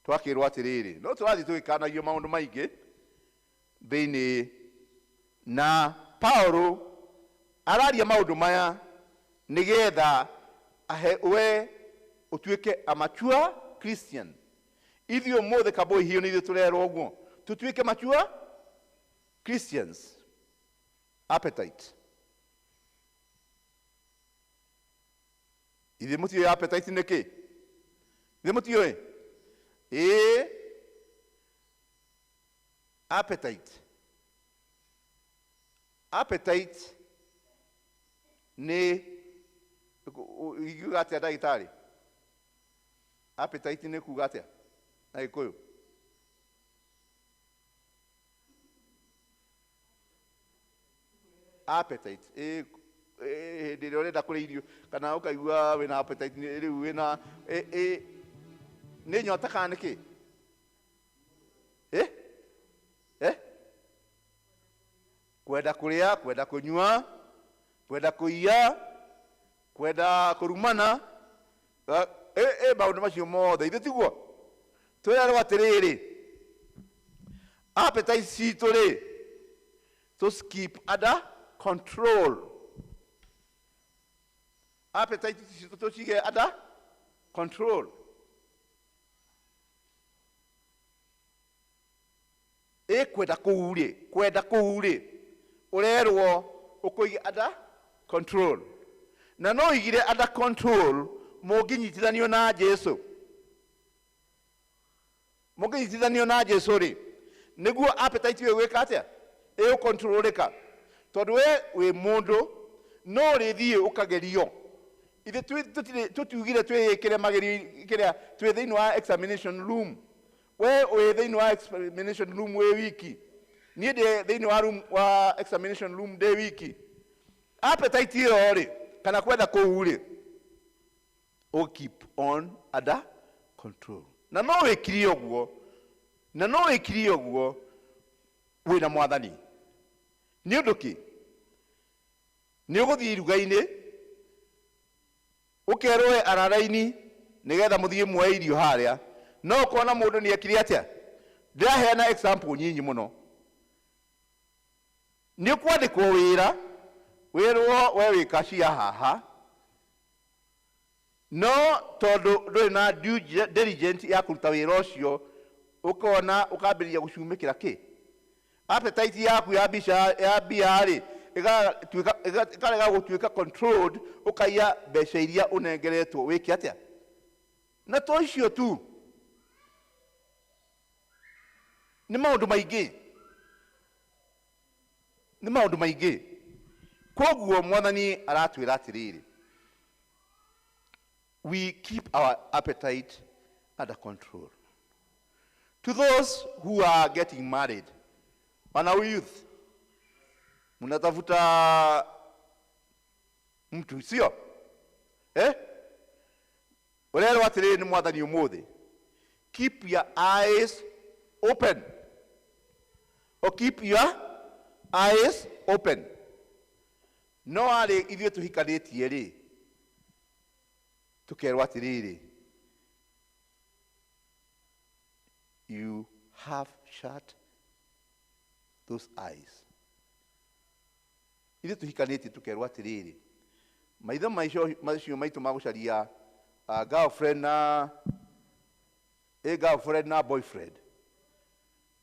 Twakĩrwo atĩrĩrĩ, no tũrathiĩ tũgĩkanagio maũndũ maingĩ thĩinĩ, na Paulo araria maũndũ maya nĩgetha we ũtuĩke a mature Christian. Ithuĩ ũmũthĩ kabũi hiũ nĩ ithuĩ tũrerwo ũguo, tũtuĩke mature Christians. Appetite. Ithuĩ mũtiũĩ appetite nĩ kĩ? Ithuĩ mũtiũĩ? Appetite nĩ ikiuga atĩa ndagĩtarĩ? Appetite nĩ kuga atĩa? na Gikuyu? Appetite. Hĩndĩ ĩrĩa ũrenda kũrĩa irio kana ũkaigua wĩna appetite rĩu wĩna nĩ nyota kana nĩ kĩ? Kwenda kũrĩa, kwenda kũnyua, kwenda kũiya, kwenda kũrumana, maũndũ macio mothe ithe tiguo twĩrerwo atĩrĩrĩ, appetite citũ rĩ to keep under control. Appetite citũ tũcige under control. Kwenda kũu rĩ ũrerwo ũkũige under control. Na no igire under control mũngĩnyitithanio na Jesu. Mũngĩnyitithanio na Jesu rĩ nĩguo appetite ĩyo gwĩka atĩa? Controleka. Tondũ wĩ mũndũ no rĩthiĩ ũkagerio. Ithe tũtiugire twĩĩkĩre magerio kĩrĩa twĩ thĩinĩ wa examination room. We wĩ thĩinĩ wa examination room wĩ wiki. Niĩ ndĩ thĩinĩ wa room wa examination room ndĩ wiki. Appetite ĩyo rĩ kana kwenda kũu rĩ keep on under control. Na no wĩkire ũguo wĩna Mwathani. Nĩ ũndũ kĩ? Nĩ ũgũthiĩ iruga-inĩ ũkerwo arara-inĩ nĩgetha mũthiĩ muoye irio harĩa, no ũkona mũndũ nĩ ekire atĩa? Ndĩraheana example nyinyi mũno. Nĩ ũkwandĩkwo wĩra wĩrwo we wĩ cashier haha, no tondũ ndũrĩ na due diligence ya kũruta wĩra ũcio ũkona ũkambĩrĩria gũcumĩkĩra kĩ? Appetite yaku ya mbia rĩ ĩkarega gũtuĩka controlled, ũkaiya mbeca iria ũnengeretwo wĩke atĩa? Na to icio tu, nĩ maũndũ maingĩ. Koguo Mwathani aratwĩra atĩrĩrĩ, we keep our appetite under control. To those who are getting married, wana youth, mnatafuta mtu sio? Urerwo atĩrĩrĩ nĩ Mwathani ũmũthĩ, keep your eyes open. Or keep your eyes open. No arĩ ithuĩ tũhikanĩtie rĩ tũkerwo atĩrĩrĩ, you have shut those eyes. Ithuĩ tũhikanĩtie tũkerwo atĩrĩrĩ, maitho macio maitũ ma gũcaria girlfriend na boyfriend,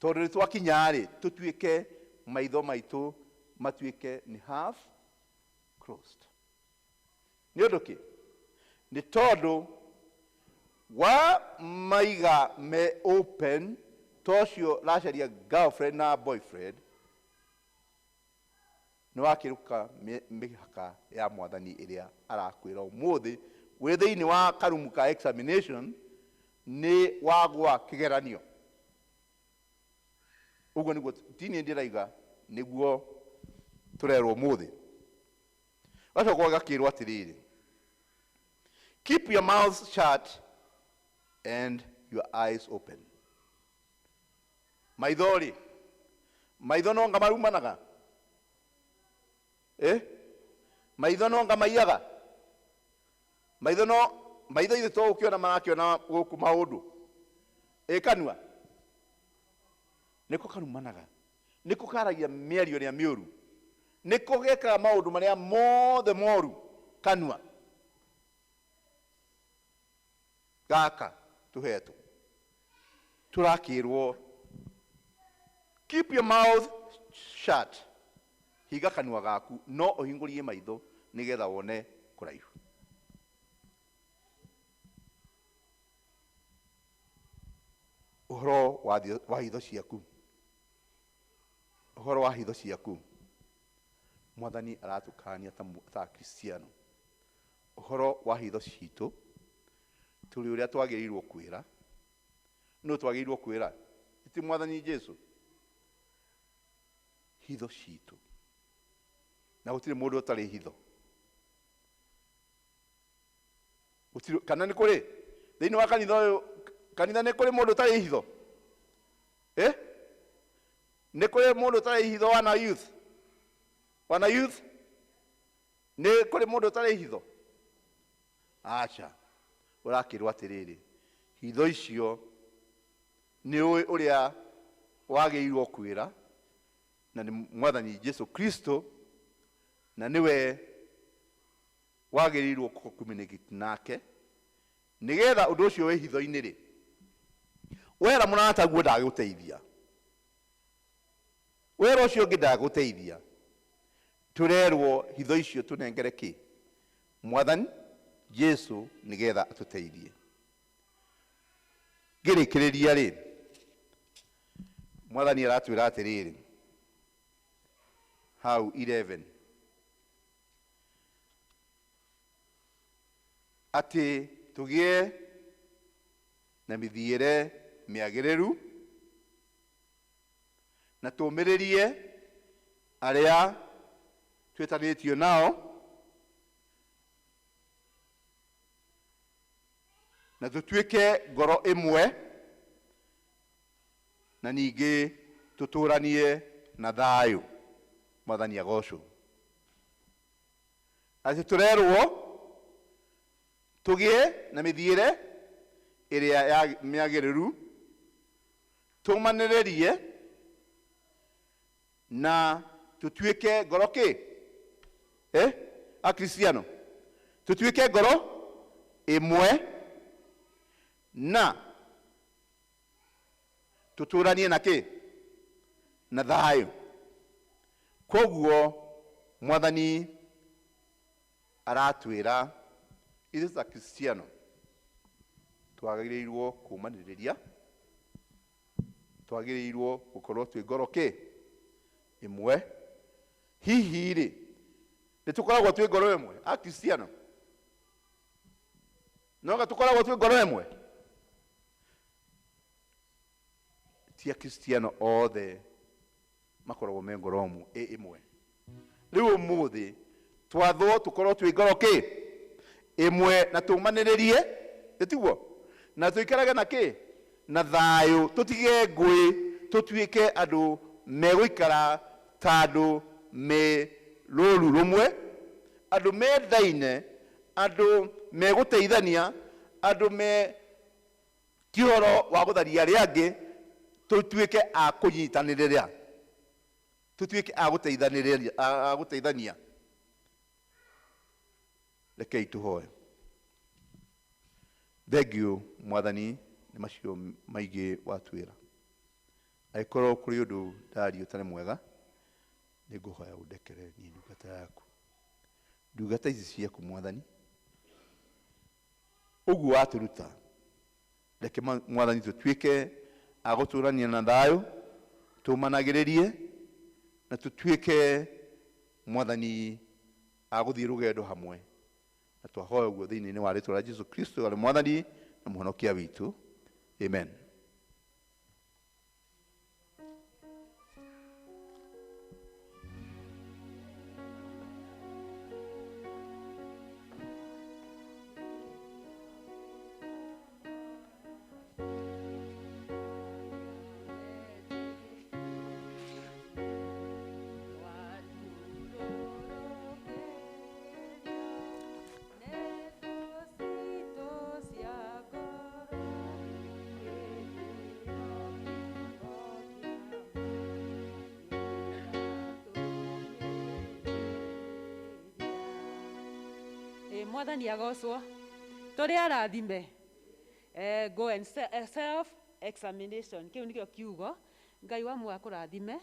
tondũ nĩ twakinya rĩ tũtuĩke maitho maitũ matuĩke nĩ half closed. Nĩ ũndũ kĩ? Nĩ tondũ wa maiga me open tocio racaria girlfriend na boyfriend, nĩ wakĩruka mĩhaka ya Mwathani ĩrĩa arakwĩra ũmũthĩ wĩ thĩinĩ wa karumu ka examination nĩ wagwa kĩgeranio. Ũguo nĩguo tini ndĩraiga nĩguo tũrerwo ũmũthĩ. Gacoka gakĩrwo atĩrĩrĩ, keep your mouth shut and your eyes open. Maitho no anga marumanaga? Maitho no anga maiyaga? Maitho ithe to ũkĩona marakĩona gũkũ maũndũ. Kanua nĩko karumanaga, nĩko karagia mĩario ĩrĩa mĩũru, nĩko gekaga maũndũ marĩa mothe moru. Kanua gaka tũhetwo tũrakĩrwo keep your mouth shut. Higa kanua gaku no ũhingũrie maitho nĩgetha wone kũraihu. Ũhoro wa hitho ciaku, ũhoro wa hitho ciaku, Mwathani aratũkania ta Kristiano. Ũhoro wa hitho citũ tũrĩ ũrĩa twagĩrĩirwo kwĩra no twagĩrĩirwo kwĩra ti mwathani Jesu hitho citũ na gũtirĩ mũndũ ũtarĩ hitho kana nĩ kũrĩ thĩinĩ wa kanitha ũyũ kanitha nĩ kũrĩ mũndũ ũtarĩ hitho nĩ kũrĩ mũndũ ũtarĩ hitho wana youth nĩ kũrĩ mũndũ ũtarĩ hitho acha ũrakĩrwo atĩrĩrĩ hitho icio nĩ ũrĩa wagĩrĩirwo kwĩra na nĩ mwathani Jesu Kristo na niwe wagĩrĩirwo communicate nake nĩgetha ũndũ ũcio wĩ hitho-inĩ rĩ wera mũrataguo ndagũteithia wera ũcio ũngĩ ndagũteithia turerwo hitho icio tunengere kĩ mwathani Jesu nĩgetha atũteithie ngĩrĩkĩrĩria rĩ mwathani aratwĩra atĩrĩrĩ hau 11 atĩ tũgĩe na mĩthiĩre mĩagĩrĩru na tũmĩrĩrie arĩa twĩtanĩtio nao na tũtuĩke ngoro ĩmwe na ningĩ tũtũranie na thayũ mwathani agocwo atĩ tũrerwo tũgĩe na mĩthiĩre ĩrĩa mĩagĩrĩru tũmanĩrĩrie na tũtuĩke ngoro kĩ akristiano tũtuĩke ngoro ĩmwe na tũtũranie na kĩ na thayũ koguo mwathani aratwĩra ithuĩ ta kristiano twagĩrĩirwo kũmanĩrĩria twagĩrĩirwo gũkorwo twĩ ngoro kĩ ĩmwe hihi rĩ nĩtũkoragwo twĩ ngoro ĩmwe akristiano noga tũkoragwo twĩ ngoro ĩmwe ti akristiano othe makoragwo me ngoro ĩmwe rĩu ũmũthĩ twathwo tũkorwo twĩ ngoro kĩ ĩmwe na tũmanĩrĩrie tiguo na tũikarage na kĩ na thayũ tũtige ngũĩ tũtuĩke andũ megũikara ta andũ me rũru rũmwe andũ mendaine andũ megũteithania andũ me kĩhoro wa gũtharia arĩa angĩ tũtuĩke a kũnyitanĩrĩra tũtuĩke a gũteithania rekei tũhoe thengio mwathani nĩ macio maingĩ watwĩra angĩkorwo kũrĩ ũndũ ndaria ũtarĩ mwega nĩngũhoya ũndekere niĩ ndungata yaku ndungata ici ciaku mwathani ũguo watũruta reke mwathani tũtuĩke a gũtũrania na thayũ tũmanagĩrĩrie na tũtuĩke mwathani a gũthiĩ rũgendo hamwe na twahoya ũguo thĩinĩ wa rĩĩtwa rĩa Jesu Kristo arĩ mwathani na mũhonokia witũ amen. Mwathani agocwo tũrĩ arathime go and self examination kiu nikio kiugo Ngai wa mwa kũrathime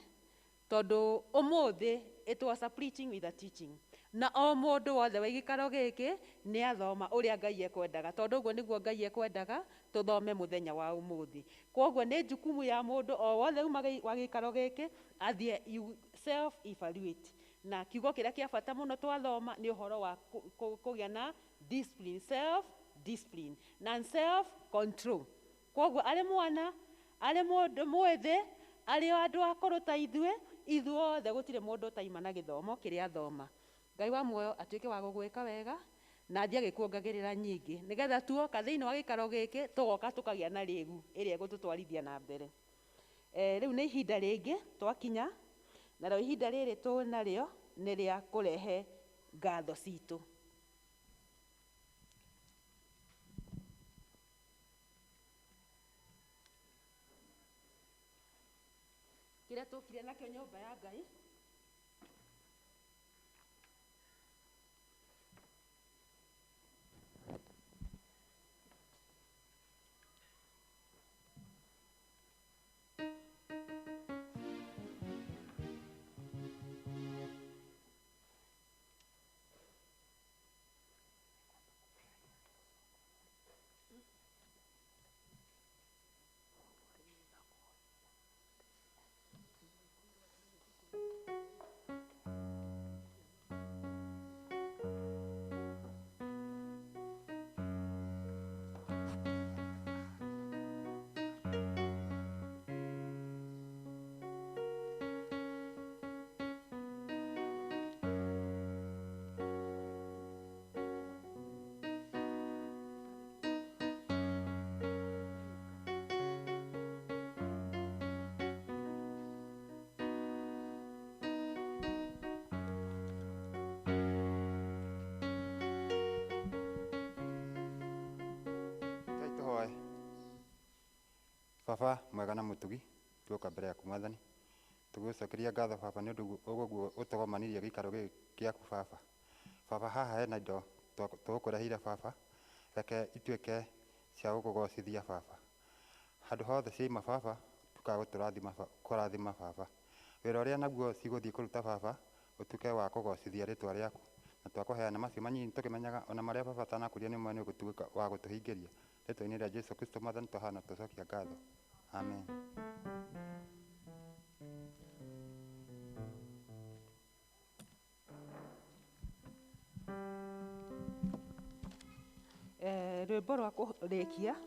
tondũ ũmũthĩ it was a preaching with a teaching na o mũndũ wothe wa gĩikaro gĩkĩ nĩ athoma ũrĩa Ngai ekwendaga tondũ ũguo nĩguo Ngai ekwendaga tũthome mũthenya wa ũmũthĩ koguo nĩ jukumu ya mũndũ o wothe wa gĩikaro gĩkĩ athiĩ you self evaluate na kiugo kĩrĩa kĩa bata mũno twathoma nĩ ũhoro wa kũgĩa na discipline self discipline na self control koguo arĩ mwana arĩ mũndũ mwĩthĩ arĩ andũ akũrũ ta ithuothe gũtirĩ mũndũ ũtaima na gĩthomo kĩrĩa athoma. Ngai wa muoyo atuĩke wa gũgwĩka wega na athiĩ agĩkuongagĩrĩra nyingĩ nĩgetha tuoka thĩinĩ wa gĩikaro gĩkĩ tũgoka tũkagĩa na rĩgu ĩrĩa ĩgũtũtwarithia na mbere. Rĩu nĩ ihinda rĩngĩ twakinya narĩo ihinda rĩrĩ narĩo nĩ rĩa kũrehe ngatho citũ. Kĩrĩa tũkire nakĩo nyũmba ya Ngai Baba mwega na mũtugi tuoka mbere yaku Mwathani tũgũcokeria ngatho Baba nĩ ũndũ ũguo ũtũgomanirie gĩikaro gĩaku Baba. Baba haha hena indo tũgũkũreheire Baba, reke ituĩke cia gũkũgocithia Baba. Handũ hothe ciaima Baba kũrathima Baba. Wĩra ũrĩa naguo cigũthiĩ kũruta Baba ũtuĩke wa kũgocithia rĩtwa rĩaku na twakũheana macio manini tũkĩmenyaga ona marĩa Baba tanakũria nĩ mwene ũgũtuĩka wa gũtũhingĩria. Rĩtwa-inĩ rĩa Jesũ Kristo Mwathani twahana tũcokia ngatho. Amen. Rwĩmbo rwa kũrĩkia